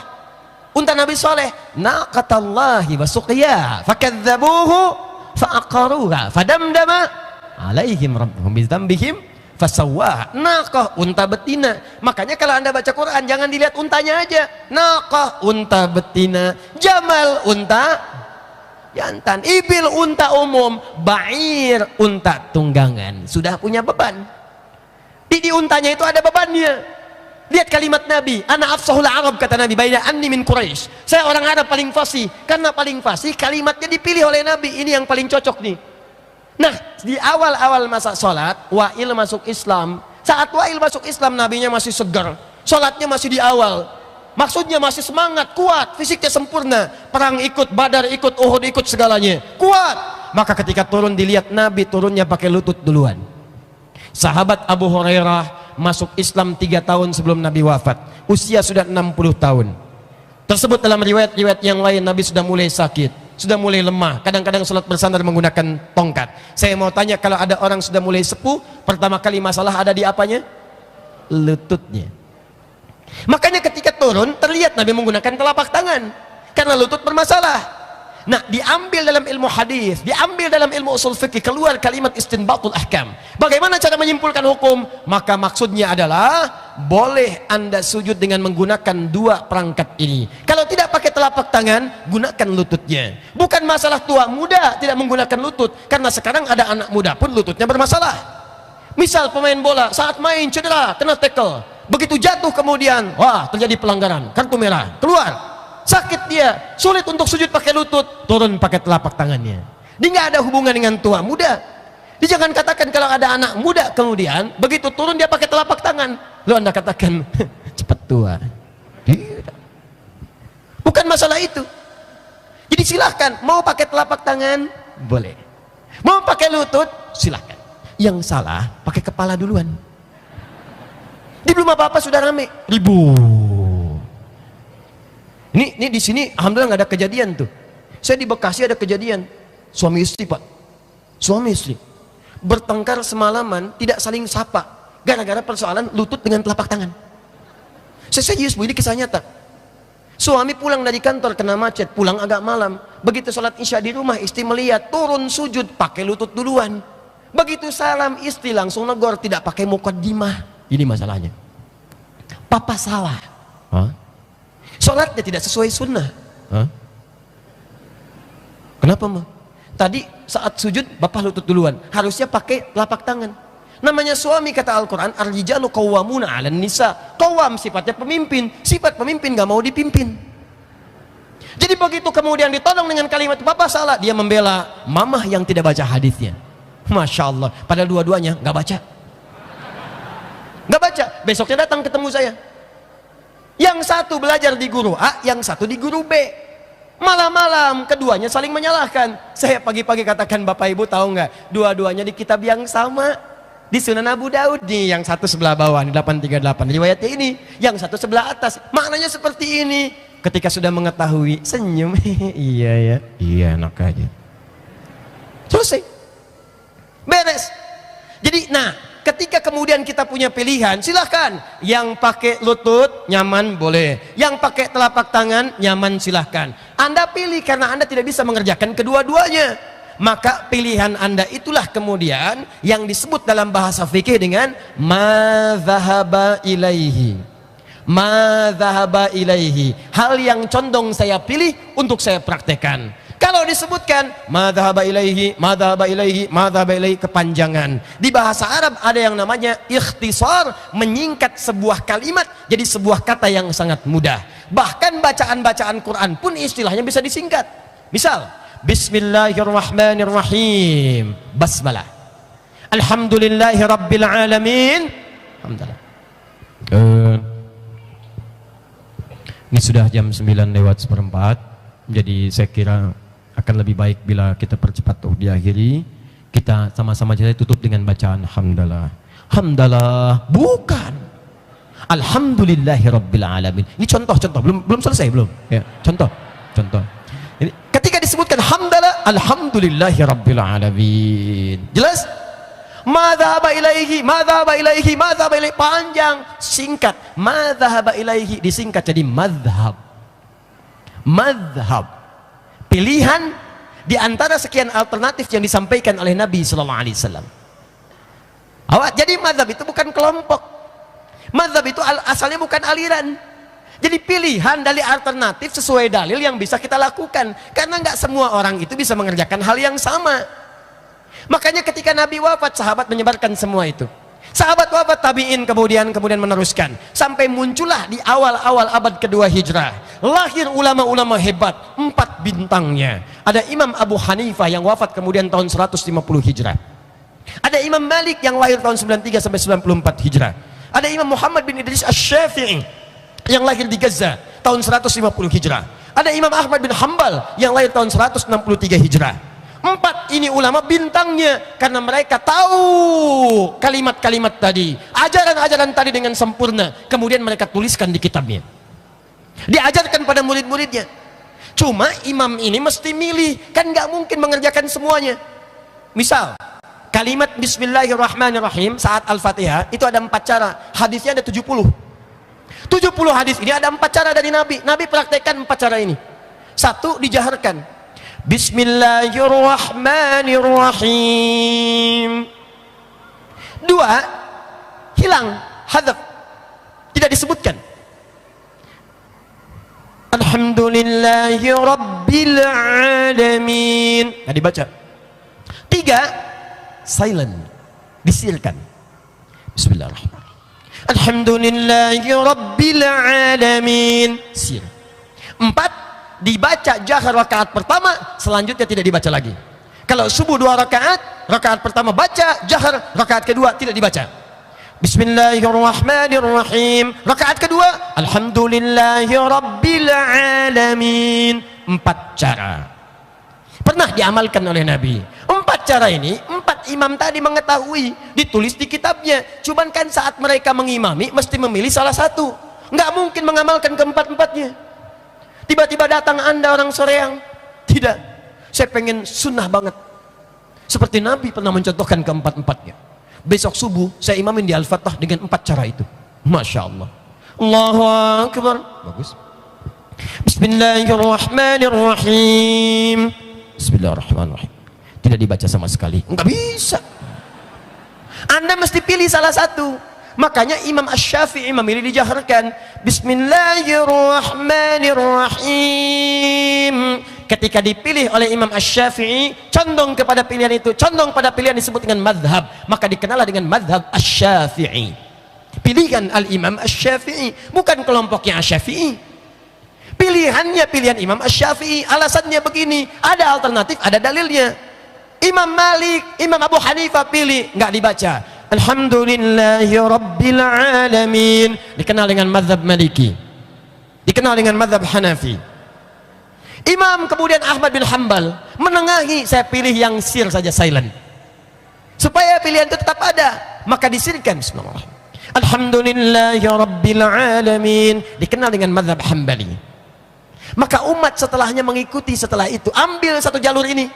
S1: Unta Nabi Saleh, naqatallahi wa suqiyaha fakadzabuhu faaqaruha fadamdama alaihim rabbuhum bidzambihim fasawwaha. Naqah unta betina. Makanya kalau anda baca Quran jangan dilihat untanya aja. Naqah unta betina, jamal unta jantan, ibil unta umum, ba'ir unta tunggangan, sudah punya beban. Di untanya itu ada bebannya. Lihat kalimat Nabi, ana afsahul Arab, kata Nabi, baina anni min Quraisy. Saya orang Arab paling fasih. Karena paling fasih kalimatnya dipilih oleh Nabi, ini yang paling cocok nih. Nah, di awal-awal masa sholat, Wa'il masuk Islam. Saat Wa'il masuk Islam, nabinya masih segar, sholatnya masih di awal, maksudnya masih semangat, kuat, fisiknya sempurna. Perang ikut, Badar ikut, Uhud ikut, segalanya kuat. Maka ketika turun dilihat Nabi turunnya pakai lutut duluan. Sahabat Abu Hurairah masuk Islam 3 tahun sebelum Nabi wafat, usia sudah 60 tahun. Tersebut dalam riwayat-riwayat yang lain Nabi sudah mulai sakit, sudah mulai lemah, kadang-kadang sholat bersandar menggunakan tongkat. Saya mau tanya, kalau ada orang sudah mulai sepuh, pertama kali masalah ada di apanya? Lututnya. Makanya ketika turun terlihat Nabi menggunakan telapak tangan karena lutut bermasalah. Nah, diambil dalam ilmu hadis, diambil dalam ilmu usul fikih, keluar kalimat istinbatul ahkam. Bagaimana cara menyimpulkan hukum? Maka maksudnya adalah boleh anda sujud dengan menggunakan 2 perangkat ini. Kalau tidak pakai telapak tangan, gunakan lututnya. Bukan masalah tua muda tidak menggunakan lutut, karena sekarang ada anak muda pun lututnya bermasalah. Misal pemain bola saat main cedera, kena tackle, begitu jatuh kemudian wah terjadi pelanggaran, kartu merah keluar. sakit dia, sulit untuk sujud pakai lutut, turun pakai telapak tangannya. Dia nggak ada hubungan dengan tua muda. Dia jangan katakan kalau ada anak muda kemudian begitu turun dia pakai telapak tangan, lalu Anda katakan cepat tua. Tidak. Bukan masalah itu. Jadi silahkan mau pakai telapak tangan boleh, mau pakai lutut silahkan. Yang salah pakai kepala duluan. Di belum apa-apa sudah rame ribut. Ini di sini alhamdulillah nggak ada kejadian tuh. Saya di Bekasi ada kejadian suami istri Pak, suami istri bertengkar semalaman tidak saling sapa gara-gara persoalan lutut dengan telapak tangan. Saya serius Bu, ini kisah nyata. Suami pulang dari kantor kena macet, pulang agak malam, begitu sholat isya di rumah istri melihat turun sujud pakai lutut duluan. Begitu salam istri langsung negor tidak pakai muqaddimah. Ini masalahnya. Papa salah. Sholatnya tidak sesuai sunnah. Kenapa mah? Tadi saat sujud bapak lutut duluan, harusnya pakai telapak tangan. Namanya suami kata Al-Quran, ar-rijalu qawwamuna 'alan nisa. Qawwam sifatnya pemimpin, sifat pemimpin gak mau dipimpin. Jadi begitu kemudian ditolong dengan kalimat bapak salah, dia membela mamah yang tidak baca hadisnya. Masya Allah, padahal dua-duanya gak baca. Gak baca, besoknya datang ketemu saya. Yang satu belajar di guru A, yang satu di guru B. Malam-malam keduanya saling menyalahkan. Saya pagi-pagi katakan Bapak Ibu tahu nggak, dua-duanya di kitab yang sama, di Sunan Abu Daud nih, yang satu sebelah bawah 838 riwayatnya ini, yang satu sebelah atas maknanya seperti ini. Ketika sudah mengetahui senyum. Iya ya, iya enak aja, selesai, beres. Jadi ketika kemudian kita punya pilihan, silahkan. Yang pakai lutut nyaman boleh, yang pakai telapak tangan nyaman silahkan. Anda pilih karena Anda tidak bisa mengerjakan kedua-duanya. Maka pilihan Anda itulah kemudian yang disebut dalam bahasa fikih dengan madzhaba ilaihi. Madzhaba ilaihi, hal yang condong saya pilih untuk saya praktekkan. Kalau disebutkan madzhaba ilaihi, madzhaba ilaihi, madzhaba ilaihi, kepanjangan. Di bahasa Arab ada yang namanya ikhtisar, menyingkat sebuah kalimat jadi sebuah kata yang sangat mudah. Bahkan bacaan-bacaan Quran pun istilahnya bisa disingkat. Misal, Bismillahirrahmanirrahim, basmalah. Alhamdulillahirabbil alamin. Alhamdulillah. Ini sudah jam 9:04. Jadi saya kira akan lebih baik bila kita percepat untuk diakhiri. Kita sama-sama saja tutup dengan bacaan hamdalah. Hamdalah bukan alhamdulillahirabbil alamin. Ini contoh-contoh, belum selesai belum? Ya, contoh. Ini ketika disebutkan hamdalah, alhamdulillahirabbil alamin. Jelas? Madzhaba ilaihi, madzhaba ilaihi, madzhaba ilaihi, panjang, singkat. Madzhaba ilaihi disingkat jadi madhab. Madhab, pilihan di antara sekian alternatif yang disampaikan oleh Nabi Sallallahu Alaihi Wasallam. Jadi madhab itu bukan kelompok. Madhab itu asalnya bukan aliran. Jadi pilihan dari alternatif sesuai dalil yang bisa kita lakukan. Karena nggak semua orang itu bisa mengerjakan hal yang sama. Makanya ketika Nabi wafat, sahabat menyebarkan semua itu. Sahabat wafat, tabi'in kemudian meneruskan sampai muncullah di awal-awal abad kedua hijrah lahir ulama-ulama hebat, 4 bintangnya. Ada Imam Abu Hanifah yang wafat kemudian tahun 150 hijrah. Ada Imam Malik yang lahir tahun 93 sampai 94 hijrah. Ada Imam Muhammad bin Idris Asy-Syafi'i yang lahir di Gaza tahun 150 hijrah. Ada Imam Ahmad bin Hanbal yang lahir tahun 163 hijrah. 4 ini ulama bintangnya karena mereka tahu kalimat-kalimat tadi, ajaran-ajaran tadi dengan sempurna, kemudian mereka tuliskan di kitabnya, diajarkan pada murid-muridnya. Cuma imam ini mesti milih, kan nggak mungkin mengerjakan semuanya. Misal kalimat Bismillahirrahmanirrahim saat Al-Fatihah itu ada 4 cara, hadisnya ada 70 hadis, ini ada 4 cara dari Nabi. Nabi praktekkan 4 cara ini. 1, dijaharkan, Bismillahirrahmanirrahim. 2, hilang, hadzaf, tidak disebutkan. Alhamdulillahirabbil alamin, nggak dibaca. 3, silent, disirkan. Bismillahirrahmanirrahim. Alhamdulillahirabbil alamin, sir. 4, 4 dibaca jahar rakaat pertama, selanjutnya tidak dibaca lagi. Kalau subuh 2 rakaat, rakaat pertama baca jahar, rakaat kedua tidak dibaca. Bismillahirrahmanirrahim. Rakaat kedua, alhamdulillahi rabbil alamin. 4 cara pernah diamalkan oleh Nabi. 4 cara ini, 4 imam tadi mengetahui, ditulis di kitabnya. Cuman kan saat mereka mengimami mesti memilih salah satu, nggak mungkin mengamalkan keempat-empatnya. Tiba-tiba datang Anda orang Soreang, tidak, saya pengen sunnah banget seperti Nabi pernah mencontohkan keempat-empatnya. Besok subuh saya imamin di Al-Fatah dengan 4 cara itu. Masya Allah. Allahu Akbar. Bagus. Bismillahirrahmanirrahim. Bismillahirrahmanirrahim. Tidak dibaca sama sekali. Enggak bisa. Anda mesti pilih salah satu. Makanya Imam Asy-Syafi'i memilih dijaharkan. Bismillahirrahmanirrahim. Ketika dipilih oleh Imam Asy-Syafi'i, condong kepada pilihan itu, condong pada pilihan disebut dengan madhab, maka dikenal dengan madhab Asy-Syafi'i. Pilihan Al-Imam Asy-Syafi'i, bukan kelompoknya Asy-Syafi'i. Pilihannya pilihan Imam Asy-Syafi'i. Alasannya begini, ada alternatif, ada dalilnya. Imam Malik, Imam Abu Hanifah pilih, nggak dibaca. Alhamdulillahi rabbil alamin. Dikenal dengan madhab Maliki, dikenal dengan madhab Hanafi. Imam kemudian Ahmad bin Hanbal menengahi, saya pilih yang sir saja, silent, supaya pilihan itu tetap ada, maka disirkan. Bismillahirrahmanirrahim. Alhamdulillahi rabbil alamin. Dikenal dengan madhab Hambali. Maka umat setelahnya mengikuti setelah itu, ambil satu jalur ini,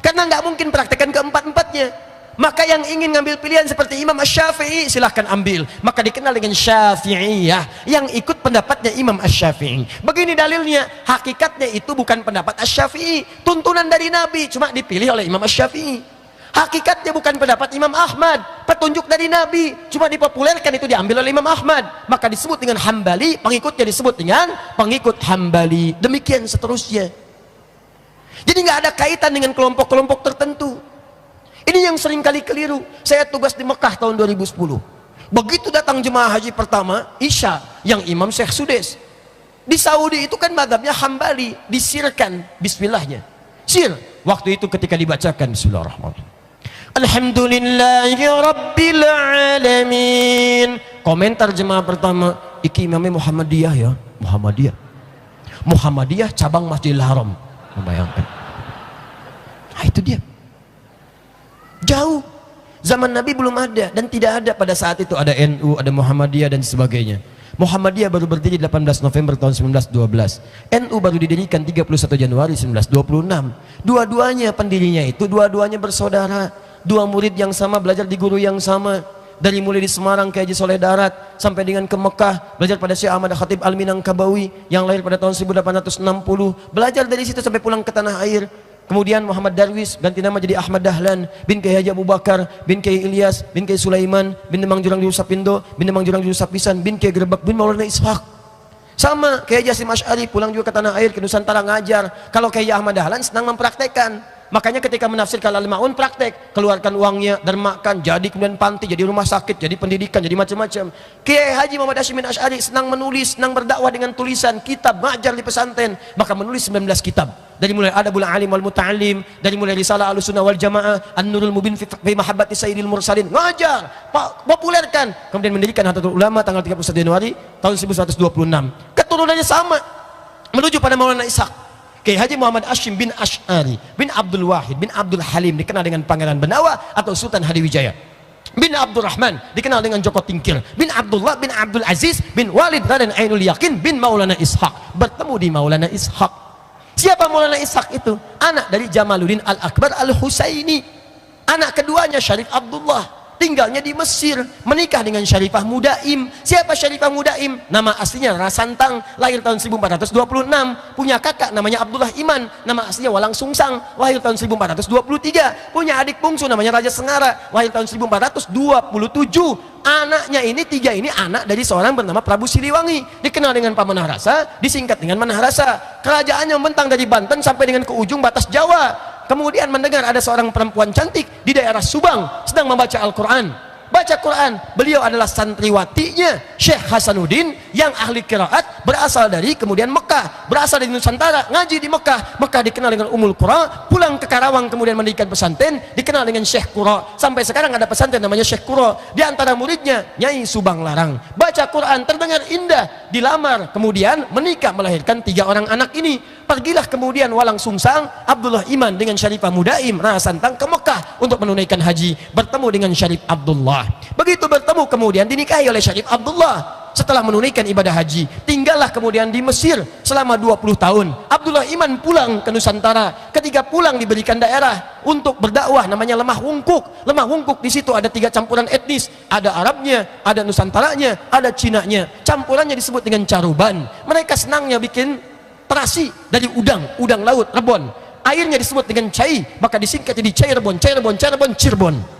S1: karena nggak mungkin praktekkan keempat-empatnya. Maka yang ingin ngambil pilihan seperti Imam Asy-Syafi'i, silahkan ambil. Maka dikenal dengan Syafi'iyah, yang ikut pendapatnya Imam Asy-Syafi'i. Begini dalilnya, hakikatnya itu bukan pendapat Asy-Syafi'i, tuntunan dari Nabi, cuma dipilih oleh Imam Asy-Syafi'i. Hakikatnya bukan pendapat Imam Ahmad, petunjuk dari Nabi, cuma dipopulerkan, itu diambil oleh Imam Ahmad. Maka disebut dengan Hambali, pengikutnya disebut dengan pengikut Hambali. Demikian seterusnya. Jadi nggak ada kaitan dengan kelompok-kelompok tertentu. Ini yang sering kali keliru. Saya tugas di Mekah tahun 2010. Begitu datang jemaah haji pertama, Isya, yang Imam Syekh Sudes. Di Saudi itu kan madhabnya Hambali, disirkan bismillahnya. Sir, waktu itu ketika dibacakan Bismillahirrahmanirrahim, Alhamdulillahi rabbil alamin. Komentar jemaah pertama, iki imamnya Muhammadiyah ya. Muhammadiyah cabang Masjidil Haram. Membayangkan. Nah itu dia. Jauh. Zaman Nabi belum ada, dan tidak ada pada saat itu. Ada NU, ada Muhammadiyah dan sebagainya. Muhammadiyah baru berdiri 18 November tahun 1912. NU baru didirikan 31 Januari 1926. Dua-duanya pendirinya itu, dua-duanya bersaudara. Dua murid yang sama, belajar di guru yang sama. Dari mulai di Semarang ke Haji Soleh Darat sampai dengan ke Mekah, belajar pada Syekh Ahmad Khatib Al-Minangkabawi yang lahir pada tahun 1860. Belajar dari situ sampai pulang ke tanah air. Kemudian Muhammad Darwis ganti nama jadi Ahmad Dahlan bin Kiai Haji Abu Bakar bin Kiai Ilyas bin Kiai Sulaiman bin Demang Jurang di Usapindo bin Demang Jurang di Usapisan bin Kiai Gerbak bin Maulana Ishaq. Sama Kiai Haji Hasyim Asy'ari pulang juga ke tanah air ke Nusantara ngajar. Kalau Kiai Ahmad Dahlan senang mempraktekkan. Makanya ketika menafsirkan Al-Ma'un praktek, keluarkan uangnya, dermakan, jadi kemudian panti, jadi rumah sakit, jadi pendidikan, jadi macam-macam. Kiai Haji Muhammad Hasyim bin Asy'ari senang menulis, senang berdakwah dengan tulisan, kitab, ngajar di pesantren, maka menulis 19 kitab. Dari mulai Adabul Alim wal Muta'allim, dari mulai Risalah Ahlussunnah wal Jamaah, An-Nurul Mubin fi Mahabbati Sayyidil Mursalin, ngajar, populerkan, kemudian mendirikan Nahdlatul Ulama tanggal 31 Januari tahun 1926. Keturunannya sama, menuju pada Maulana Ishaq. Kiai Haji Muhammad Hasyim bin Asy'ari bin Abdul Wahid bin Abdul Halim dikenal dengan Pangeran Benawa atau Sultan Hadiwijaya. Bin Abdurrahman dikenal dengan Joko Tingkir. Bin Abdullah bin Abdul Aziz bin Walid Raden Ainul Yakin bin Maulana Ishaq. Bertemu di Maulana Ishaq. Siapa Maulana Ishaq itu? Anak dari Jamaluddin Al-Akbar Al-Husaini. Anak keduanya Syarif Abdullah. Tinggalnya di Mesir, menikah dengan Syarifah Mudaim. Siapa Syarifah Mudaim? Nama aslinya Rasantang, lahir tahun 1426. Punya kakak namanya Abdullah Iman, nama aslinya Walang Sungsang, lahir tahun 1423. Punya adik bungsu namanya Raja Sengara, lahir tahun 1427. Anaknya ini, tiga ini anak dari seorang bernama Prabu Siliwangi, dikenal dengan Pamanarasa, disingkat dengan Manarasa. Kerajaannya membentang dari Banten sampai dengan ke ujung batas Jawa. Kemudian mendengar ada seorang perempuan cantik di daerah Subang sedang membaca Al-Quran. baca Quran. Beliau adalah santriwatinya Syekh Hasanuddin yang ahli qiraat, berasal dari kemudian Mekah, berasal dari Nusantara, ngaji di Mekah. Mekah dikenal dengan Ummul Qura, pulang ke Karawang kemudian mendirikan pesantren dikenal dengan Syekh Qura. Sampai sekarang ada pesantren namanya Syekh Qura. Di antara muridnya Nyai Subang Larang. Baca Quran terdengar indah, dilamar, kemudian menikah, melahirkan 3 orang anak ini. Pergilah kemudian walang sungsang Abdullah Iman dengan Syarifah Mudaim Rara Santang ke Mekah untuk menunaikan haji, bertemu dengan Syarif Abdullah. Begitu bertemu kemudian dinikahi oleh Syarif Abdullah. Setelah menunaikan ibadah haji, tinggallah kemudian di Mesir selama 20 tahun. Abdullah Iman pulang ke Nusantara. Ketika pulang diberikan daerah untuk berdakwah namanya Lemah Wungkuk. Lemah Wungkuk di situ ada 3 campuran etnis, ada Arabnya, ada Nusantaranya, ada Cinanya. Campurannya disebut dengan Caruban. Mereka senangnya bikin terasi dari udang laut, rebon. Airnya disebut dengan cai, maka disingkat jadi Cirebon, Cirebon.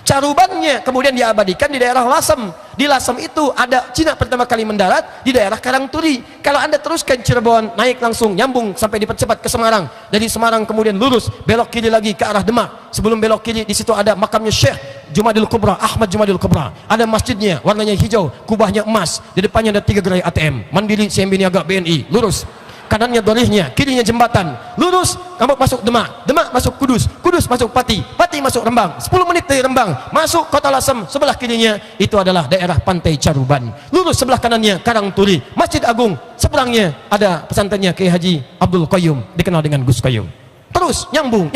S1: Carubannya kemudian diabadikan di daerah Lasem. Di Lasem itu ada Cina pertama kali mendarat di daerah Karangturi. Kalau Anda teruskan Cirebon, naik langsung nyambung sampai dipercepat ke Semarang. Dari Semarang kemudian lurus belok kiri lagi ke arah Demak. Sebelum belok kiri di situ ada makamnya Syekh Jumadil Kubra, Ahmad Jumadil Kubra. Ada masjidnya, warnanya hijau, kubahnya emas. Di depannya ada 3 gerai ATM, Mandiri, CMB Niaga, BNI. Lurus. Kanannya dorihnya, kirinya jembatan, lurus kamu masuk Demak, Demak masuk Kudus, Kudus masuk Pati, Pati masuk Rembang, 10 menit dari Rembang masuk kota Lasem. Sebelah kirinya itu adalah daerah pantai Caruban, lurus sebelah kanannya Karangturi, Masjid Agung, seberangnya ada pesantrennya Kiai Haji Abdul Qayyum, dikenal dengan Gus Qayyum. Terus nyambung.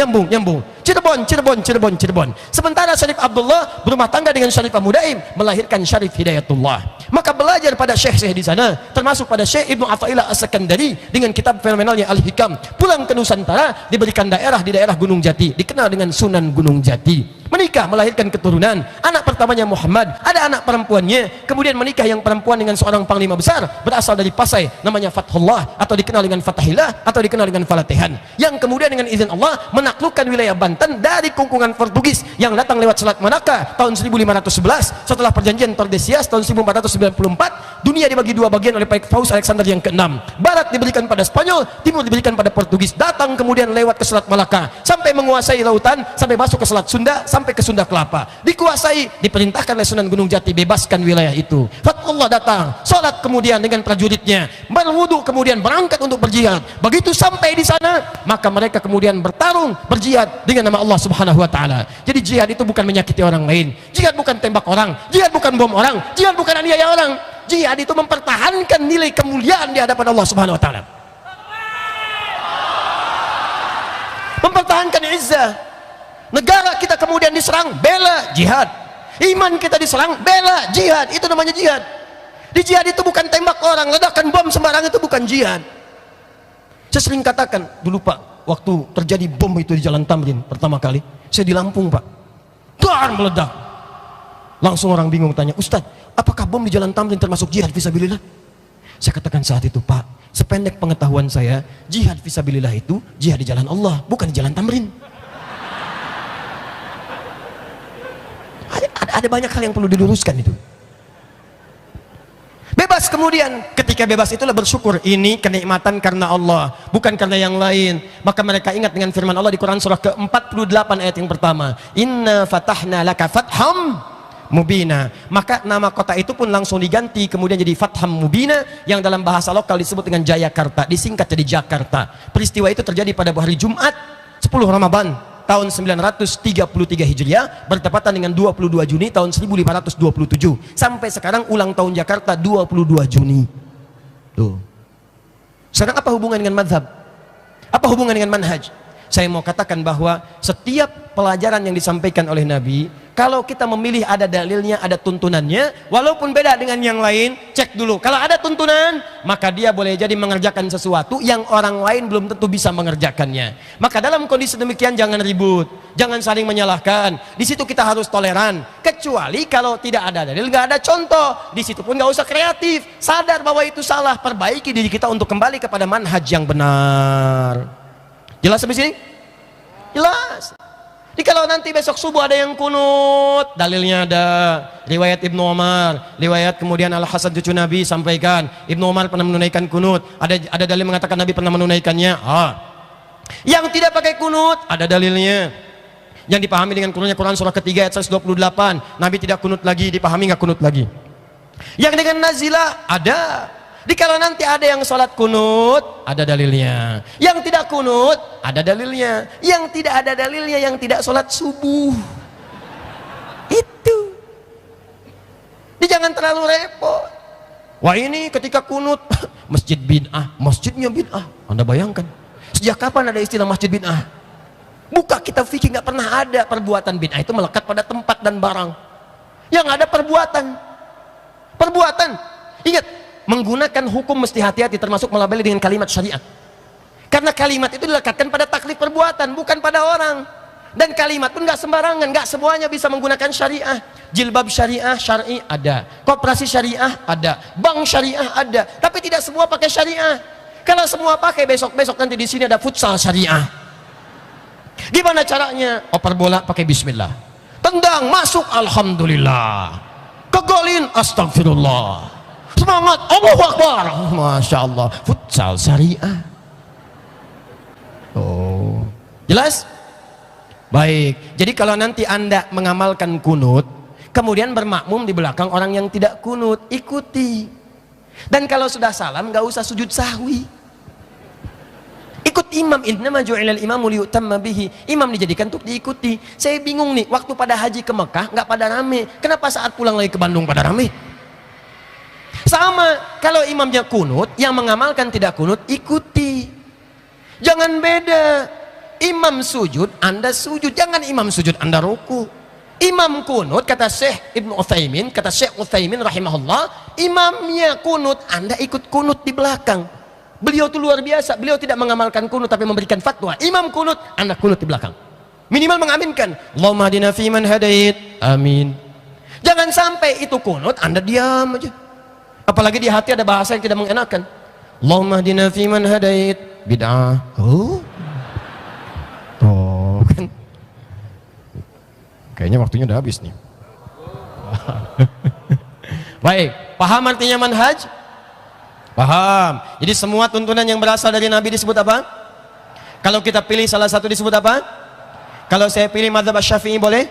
S1: Cirebon. Sementara Syarif Abdullah berumah tangga dengan Syarifah Mudaim, melahirkan Syarif Hidayatullah. Maka belajar pada syekh-syekh di sana, termasuk pada Syekh Ibnu Athaillah As-Sakandari dengan kitab fenomenalnya Al-Hikam. Pulang ke Nusantara, diberikan daerah di daerah Gunung Jati, dikenal dengan Sunan Gunung Jati. Menikah, melahirkan keturunan. Anak pertamanya Muhammad, ada anak perempuannya. Kemudian menikah yang perempuan dengan seorang panglima besar, berasal dari Pasai, namanya Fathullah, atau dikenal dengan Fatahillah, atau dikenal dengan Falatihan. Yang kemudian dengan izin Allah menaklukkan wilayah Banten dari kungkungan Portugis yang datang lewat Selat Malaka tahun 1511. Setelah perjanjian Tordesillas tahun 1494, dunia dibagi 2 bagian oleh Paus Alexander yang ke-6. Barat diberikan pada Spanyol, timur diberikan pada Portugis. Datang kemudian lewat ke Selat Malaka sampai menguasai lautan, sampai masuk ke Selat Sunda, sampai ke Sunda Kelapa. Dikuasai, diperintahkan oleh Sunan Gunung Jati bebaskan wilayah itu. Fatullah datang, sholat kemudian dengan prajuritnya, berwudu kemudian berangkat untuk berjihad. Begitu sampai di sana, maka mereka kemudian bertarung, berjihad dengan nama Allah Subhanahu wa taala. Jadi jihad itu bukan menyakiti orang lain. Jihad bukan tembak orang, jihad bukan bom orang, jihad bukan aniaya orang. Jihad itu mempertahankan nilai kemuliaan di hadapan Allah Subhanahu wa taala. Mempertahankan izzah. Negara kita kemudian diserang, bela jihad. Iman kita diserang, bela jihad. Itu namanya jihad. Di jihad itu bukan tembak orang, ledakan bom sembarangan, itu bukan jihad. Saya sering katakan dulu Pak, waktu terjadi bom itu di Jalan Tamrin pertama kali, saya di Lampung Pak, dar meledak. Langsung orang bingung tanya, Ustadz, apakah bom di Jalan Tamrin termasuk jihad fisabilillah? Saya katakan saat itu, Pak, sependek pengetahuan saya, jihad fisabilillah itu jihad di jalan Allah, bukan di Jalan Tamrin. Ada banyak hal yang perlu diluruskan itu. Bebas kemudian, ketika bebas itulah bersyukur, ini kenikmatan karena Allah, bukan karena yang lain. Maka mereka ingat dengan firman Allah di Quran surah ke-48 ayat yang pertama, Inna fatahna laka fatham mubina. Maka nama kota itu pun langsung diganti kemudian jadi Fatham Mubina, yang dalam bahasa lokal disebut dengan Jayakarta, disingkat jadi Jakarta. Peristiwa itu terjadi pada hari Jumat 10 Ramadan tahun 933 Hijriah, bertepatan dengan 22 Juni tahun 1527. Sampai sekarang ulang tahun Jakarta 22 Juni. Tuh. Sekarang apa hubungan dengan madhab? Apa hubungan dengan manhaj? Saya mau katakan bahwa setiap pelajaran yang disampaikan oleh Nabi, kalau kita memilih ada dalilnya, ada tuntunannya, walaupun beda dengan yang lain, cek dulu. Kalau ada tuntunan, maka dia boleh jadi mengerjakan sesuatu yang orang lain belum tentu bisa mengerjakannya. Maka dalam kondisi demikian jangan ribut, jangan saling menyalahkan. Di situ kita harus toleran. Kecuali kalau tidak ada dalil, nggak ada contoh, di situ pun nggak usah kreatif. Sadar bahwa itu salah, perbaiki diri kita untuk kembali kepada manhaj yang benar. Jelas sampai sini? Jelas. Jadi kalau nanti besok subuh ada yang kunut, dalilnya ada. Riwayat Ibnu Umar, riwayat kemudian Al-Hasan cucu Nabi sampaikan, Ibnu Umar pernah menunaikan kunut. Ada dalil mengatakan Nabi pernah menunaikannya. Yang tidak pakai kunut, ada dalilnya. Yang dipahami dengan kunutnya Quran surah ketiga ayat 128. Nabi tidak kunut lagi, dipahami nggak kunut lagi. Yang dengan nazilah ada. Dikala nanti ada yang sholat kunut, ada dalilnya. Yang tidak kunut, ada dalilnya. Yang tidak ada dalilnya, yang tidak sholat subuh. Itu. Jangan terlalu repot. Wah ini ketika kunut, masjid bid'ah, masjidnya bid'ah. Anda bayangkan, sejak kapan ada istilah masjid bid'ah? Buka kitab fikih, nggak pernah ada perbuatan bid'ah itu melekat pada tempat dan barang. Yang ada perbuatan. Perbuatan. Ingat, menggunakan hukum mesti hati-hati, termasuk melabeli dengan kalimat syariat. Karena kalimat itu dilekatkan pada taklif perbuatan, bukan pada orang. Dan kalimat pun nggak sembarangan, nggak semuanya bisa menggunakan syariah. Jilbab syariah, syar'i ada. Koperasi syariah ada. Bank syariah ada. Tapi tidak semua pakai syariah. Kalau semua pakai, besok-besok nanti di sini ada futsal syariah. Gimana caranya? Oper bola pakai bismillah. Tendang, masuk, alhamdulillah. Kegolin, astagfirullah. Semangat, Allahu Akbar, Masya Allah. Futsal syariah. Oh, jelas? Baik, jadi kalau nanti Anda mengamalkan kunut, kemudian bermakmum di belakang orang yang tidak kunut, ikuti. Dan kalau sudah salam, nggak usah sujud sahwi. Ikut imam, innama ju'ilal imamu liyutamma bihi. Imam dijadikan untuk diikuti. Saya bingung nih, waktu pada haji ke Mekah nggak pada rame. Kenapa saat pulang lagi ke Bandung pada rame? Sama, kalau imamnya kunut, yang mengamalkan tidak kunut, ikuti. Jangan beda. Imam sujud, Anda sujud. Jangan imam sujud, Anda ruku. Imam kunut, kata Syekh Ibnu Utsaimin, kata Syekh Utsaimin rahimahullah, imamnya kunut, Anda ikut kunut di belakang. Beliau itu luar biasa. Beliau tidak mengamalkan kunut, tapi memberikan fatwa. Imam kunut, Anda kunut di belakang. Minimal mengaminkan. Allahumma hadina fiman hadait. Amin. Jangan sampai itu kunut, Anda diam aja. Apalagi di hati ada bahasa yang tidak mengenakan. Allahumma hdina fiman hadait. Bid'ah. Oh kan. Kayaknya waktunya udah habis nih. Baik, paham artinya manhaj? Paham. Jadi semua tuntunan yang berasal dari Nabi disebut apa? Kalau kita pilih salah satu disebut apa? Kalau saya pilih mazhab Syafi'i boleh?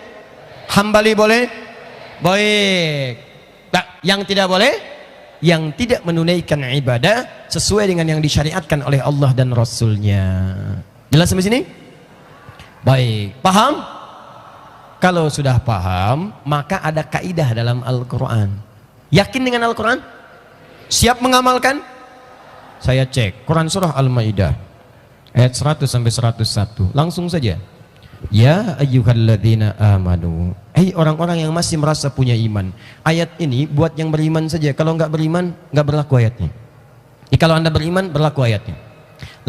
S1: Hambali boleh? Baik. Nah, yang tidak boleh? Yang tidak menunaikan ibadah sesuai dengan yang disyariatkan oleh Allah dan Rasulnya. Jelas sampai sini? Baik, paham? Kalau sudah paham, maka ada kaidah dalam Al-Quran. Yakin dengan Al-Quran? Siap mengamalkan? Saya cek Quran surah Al-Maidah ayat 100 sampai 101. Langsung saja. Ya ayyuhalladzina amanu. Orang-orang yang masih merasa punya iman. Ayat ini buat yang beriman saja. Kalau nggak beriman, nggak berlaku ayatnya. Kalau Anda beriman, berlaku ayatnya.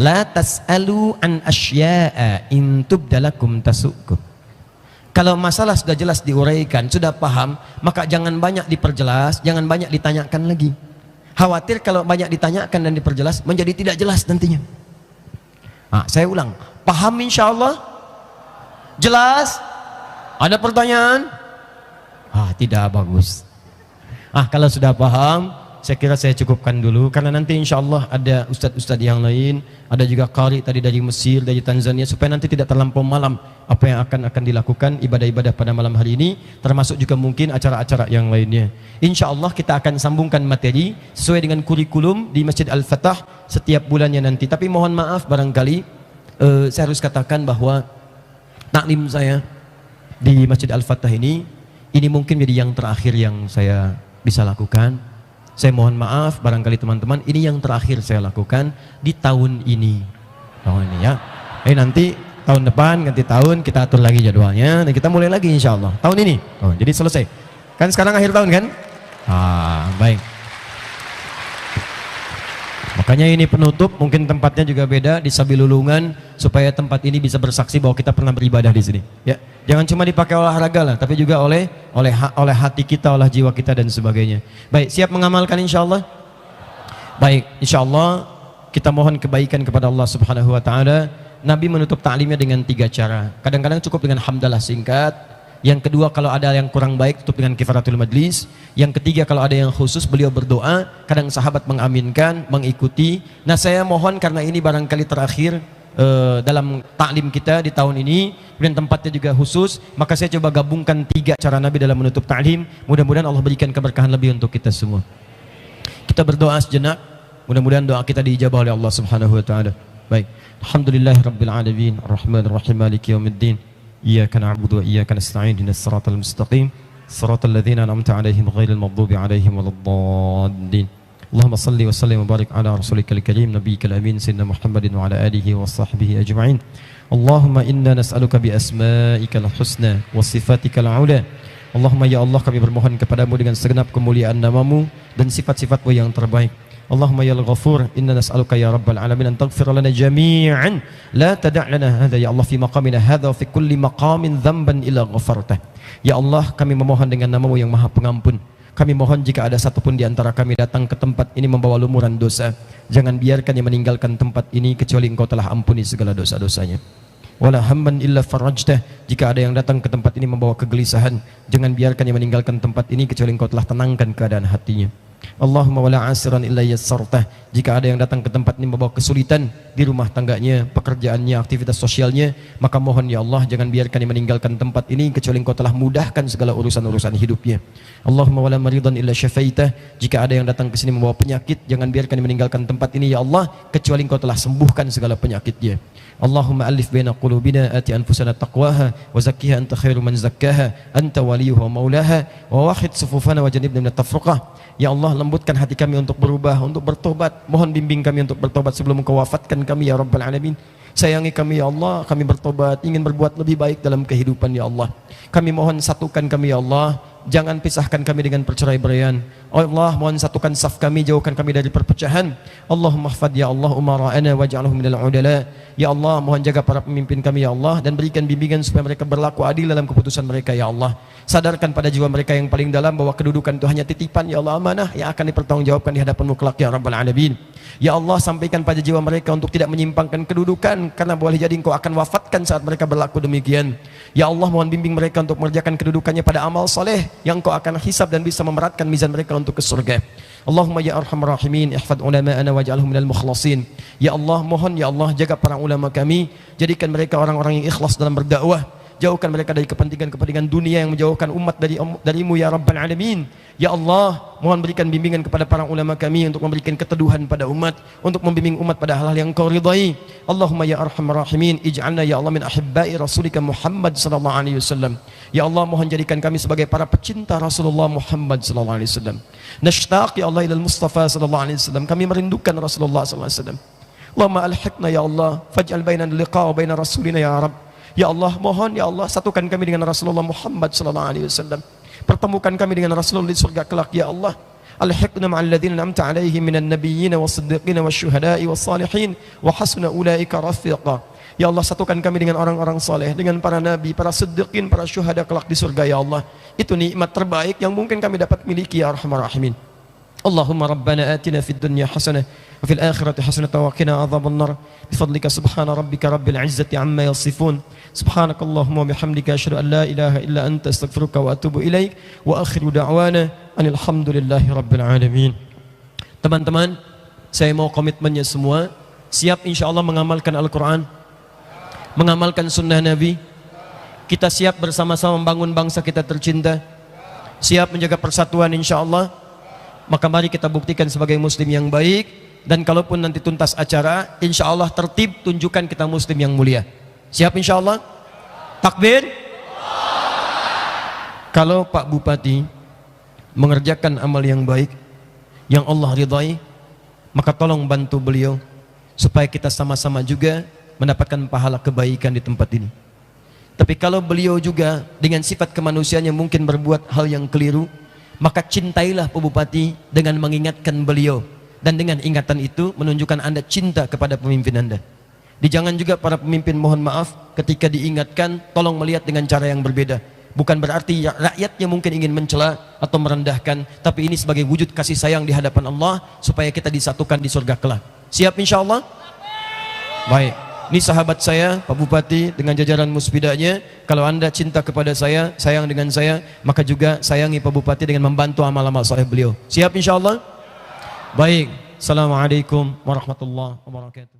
S1: La tas'alu an asya'a in tubdalakum tasukum. Kalau masalah sudah jelas diuraikan, sudah paham, maka jangan banyak diperjelas, jangan banyak ditanyakan lagi. Khawatir kalau banyak ditanyakan dan diperjelas menjadi tidak jelas nantinya. Saya ulang, paham insyaallah? Jelas? Ada pertanyaan? Tidak bagus. Kalau sudah paham, saya kira saya cukupkan dulu, karena nanti insya Allah ada ustadz-ustadz yang lain, ada juga qari tadi dari Mesir, dari Tanzania, supaya nanti tidak terlampau malam apa yang akan dilakukan ibadah-ibadah pada malam hari ini, termasuk juga mungkin acara-acara yang lainnya. Insya Allah kita akan sambungkan materi sesuai dengan kurikulum di Masjid Al-Fatah setiap bulannya nanti. Tapi mohon maaf barangkali saya harus katakan bahwa taklim saya di Masjid Al-Fatah ini mungkin menjadi yang terakhir yang saya bisa lakukan. Saya mohon maaf barangkali teman-teman, ini yang terakhir saya lakukan di tahun ini. Tahun ini ya. Nanti tahun depan ganti tahun kita atur lagi jadwalnya dan kita mulai lagi insya Allah. Tahun ini. Jadi selesai. Kan sekarang akhir tahun kan? Baik. Makanya ini penutup, mungkin tempatnya juga beda di Sabilulungan supaya tempat ini bisa bersaksi bahwa kita pernah beribadah di sini. Ya, jangan cuma dipakai olahraga lah, tapi juga oleh hati kita, oleh jiwa kita dan sebagainya. Baik, siap mengamalkan insya Allah? Baik, insya Allah kita mohon kebaikan kepada Allah Subhanahu Wa Taala. Nabi menutup ta'limnya dengan 3 cara. Kadang-kadang cukup dengan hamdalah singkat. Yang kedua, kalau ada yang kurang baik tutup dengan kifaratul majlis. Yang ketiga, kalau ada yang khusus beliau berdoa. Kadang sahabat mengaminkan, mengikuti. Nah saya mohon karena ini barangkali terakhir, dalam taklim kita di tahun ini, kemudian tempatnya juga khusus, maka saya coba gabungkan 3 cara Nabi dalam menutup taklim. Mudah-mudahan Allah berikan keberkahan lebih untuk kita semua. Kita berdoa sejenak, mudah-mudahan doa kita diijabah oleh Allah Subhanahu wa taala. Baik. Alhamdulillahirabbil alamin, arrahmanir rahim, maliki yaumiddin. Iyyaka na'budu wa iyyaka nasta'in, ihdinas siratal mustaqim, siratal ladzina an'amta 'alaihim ghairil maghdubi 'alaihim waladdallin. Allahumma salli wa sallim wa barik ala rasulikal karim nabiyyikal amin sayyidina Muhammadin wa ala alihi wa sahbihi ajma'in. Allahumma inna nas'aluka bi asma'ikal husna wa sifatikal ula. Allahumma ya Allah, kami bermohon kepadamu dengan segenap kemuliaan namamu dan sifat-sifatmu yang terbaik. Allahumma ya al-ghafur, inna nas'aluka ya rabbal alamin an taghfir lana jami'an la tada' lana hadha ya Allah fi maqamina hadha wa fi kulli maqamin dhanban illa ghafartah. Ya Allah, kami memohon dengan namamu yang maha pengampun. Kami mohon jika ada satupun di antara kami datang ke tempat ini membawa lumuran dosa, jangan biarkan dia meninggalkan tempat ini kecuali engkau telah ampuni segala dosa-dosanya. Wala hamman illa farajtah, jika ada yang datang ke tempat ini membawa kegelisahan, jangan biarkan dia meninggalkan tempat ini kecuali engkau telah tenangkan keadaan hatinya. Allahumma wala asiran illa yassartah, jika ada yang datang ke tempat ini membawa kesulitan di rumah tangganya, pekerjaannya, aktivitas sosialnya, maka mohon ya Allah, jangan biarkan dia meninggalkan tempat ini kecuali engkau telah mudahkan segala urusan-urusan hidupnya. Allahumma wala maridan illa syafaitah, jika ada yang datang ke sini membawa penyakit, jangan biarkan dia meninggalkan tempat ini ya Allah kecuali engkau telah sembuhkan segala penyakitnya. Allahumma alif baina qulubina, ati anfusana taqwaha wa zakkiha anta khairu man zakkaha anta waliyuha wa maulaha wa wahid sufufana wa janibna minat tafruqah. Ya Allah, lembutkan hati kami untuk berubah, untuk bertobat. Mohon bimbing kami untuk bertobat sebelum Engkau wafatkan kami ya Rabbal Alamin. Sayangi kami ya Allah, kami bertobat, ingin berbuat lebih baik dalam kehidupan ya Allah. Kami mohon satukan kami ya Allah, jangan pisahkan kami dengan perceraian. Allah, mohon satukan saf kami, jauhkan kami dari perpecahan. Allahumma hfad ya Allah umara'ana waj'alhum minal udala. Ya Allah, mohon jaga para pemimpin kami ya Allah dan berikan bimbingan supaya mereka berlaku adil dalam keputusan mereka ya Allah. Sadarkan pada jiwa mereka yang paling dalam bahwa kedudukan itu hanya titipan ya Allah, amanah yang akan dipertanggungjawabkan di hadapan-Mu kelak ya Rabbal Alamin. Ya Allah, sampaikan pada jiwa mereka untuk tidak menyimpangkan kedudukan, karena boleh jadi Engkau akan wafatkan saat mereka berlaku demikian. Ya Allah, mohon bimbing mereka untuk mengerjakan kedudukannya pada amal soleh yang Engkau akan hisab dan bisa memeratkan mizan mereka untuk ke surga. Allahumma ya arhamar rahimin, ihfad ulama'ana waj'alhum minal mukhlasin. Ya Allah, mohon ya Allah, jaga para ulama kami, jadikan mereka orang-orang yang ikhlas dalam berdakwah. Jauhkan mereka dari kepentingan-kepentingan dunia yang menjauhkan umat darimu ya Rabbal Alamin. Ya Allah, mohon berikan bimbingan kepada para ulama kami untuk memberikan keteduhan pada umat, untuk membimbing umat pada hal-hal yang Kau ridai. Allahumma ya arhamar rahimin, ij'alna ya Allah min ahibbai rasulika Muhammad sallallahu alaihi wasallam. Ya Allah, mohon jadikan kami sebagai para pecinta Rasulullah Muhammad sallallahu alaihi wasallam. Nashtaq ya Allah ilal Mustafa sallallahu alaihi wasallam. Kami merindukan Rasulullah sallallahu alaihi wasallam. Allahumma alhiqna ya Allah, faj'al bainana liqa wa baina rasulina ya Rabb. Ya Allah, mohon ya Allah, satukan kami dengan Rasulullah Muhammad sallallahu alaihi wasallam. Pertemukan kami dengan Rasulullah di surga kelak ya Allah. Alhiqna ma'al ladzina an'amta 'alaihim minan nabiyyin was-siddiqin wasyuhada'i was-salihin wa hasuna ulaika rafiqa. Ya Allah, satukan kami dengan orang-orang saleh, dengan para nabi, para siddiqin, para syuhada kelak di surga ya Allah. Itu nikmat terbaik yang mungkin kami dapat miliki ya Arhamar Rahimin. Allahumma rabbana atina fid dunya hasanah wa fil akhirati hasanah wa qina adzabannar bifadlika subhana rabbika rabbil izzati amma yasifun subhanakallahumma wa bihamdika asyhadu an la ilaha illa anta astaghfiruka wa atubu ilaik wa akhiru da'wana anil hamdulillahi rabbil alamin. Teman-teman, saya mau komitmennya semua siap insyaallah mengamalkan Al-Qur'an, mengamalkan sunnah Nabi. Kita siap bersama-sama membangun bangsa kita tercinta, siap menjaga persatuan insyaallah. Maka mari kita buktikan sebagai muslim yang baik, dan kalaupun nanti tuntas acara, insya Allah tertib, tunjukkan kita muslim yang mulia. Siap insya Allah? Takbir? Kalau Pak Bupati mengerjakan amal yang baik, yang Allah ridhai, maka tolong bantu beliau supaya kita sama-sama juga mendapatkan pahala kebaikan di tempat ini. Tapi kalau beliau juga dengan sifat kemanusiaannya mungkin berbuat hal yang keliru, maka cintailah Pak Bupati dengan mengingatkan beliau, dan dengan ingatan itu menunjukkan Anda cinta kepada pemimpin Anda. Jangan juga para pemimpin mohon maaf ketika diingatkan tolong melihat dengan cara yang berbeda. Bukan berarti rakyatnya mungkin ingin mencela atau merendahkan, tapi ini sebagai wujud kasih sayang di hadapan Allah supaya kita disatukan di surga kelak. Siap insya Allah? Baik. Ini sahabat saya, Pak Bupati dengan jajaran muspidanya. Kalau Anda cinta kepada saya, sayang dengan saya, maka juga sayangi Pak Bupati dengan membantu amal-amal saleh beliau. Siap insya Allah? Baik. Assalamualaikum warahmatullahi wabarakatuh.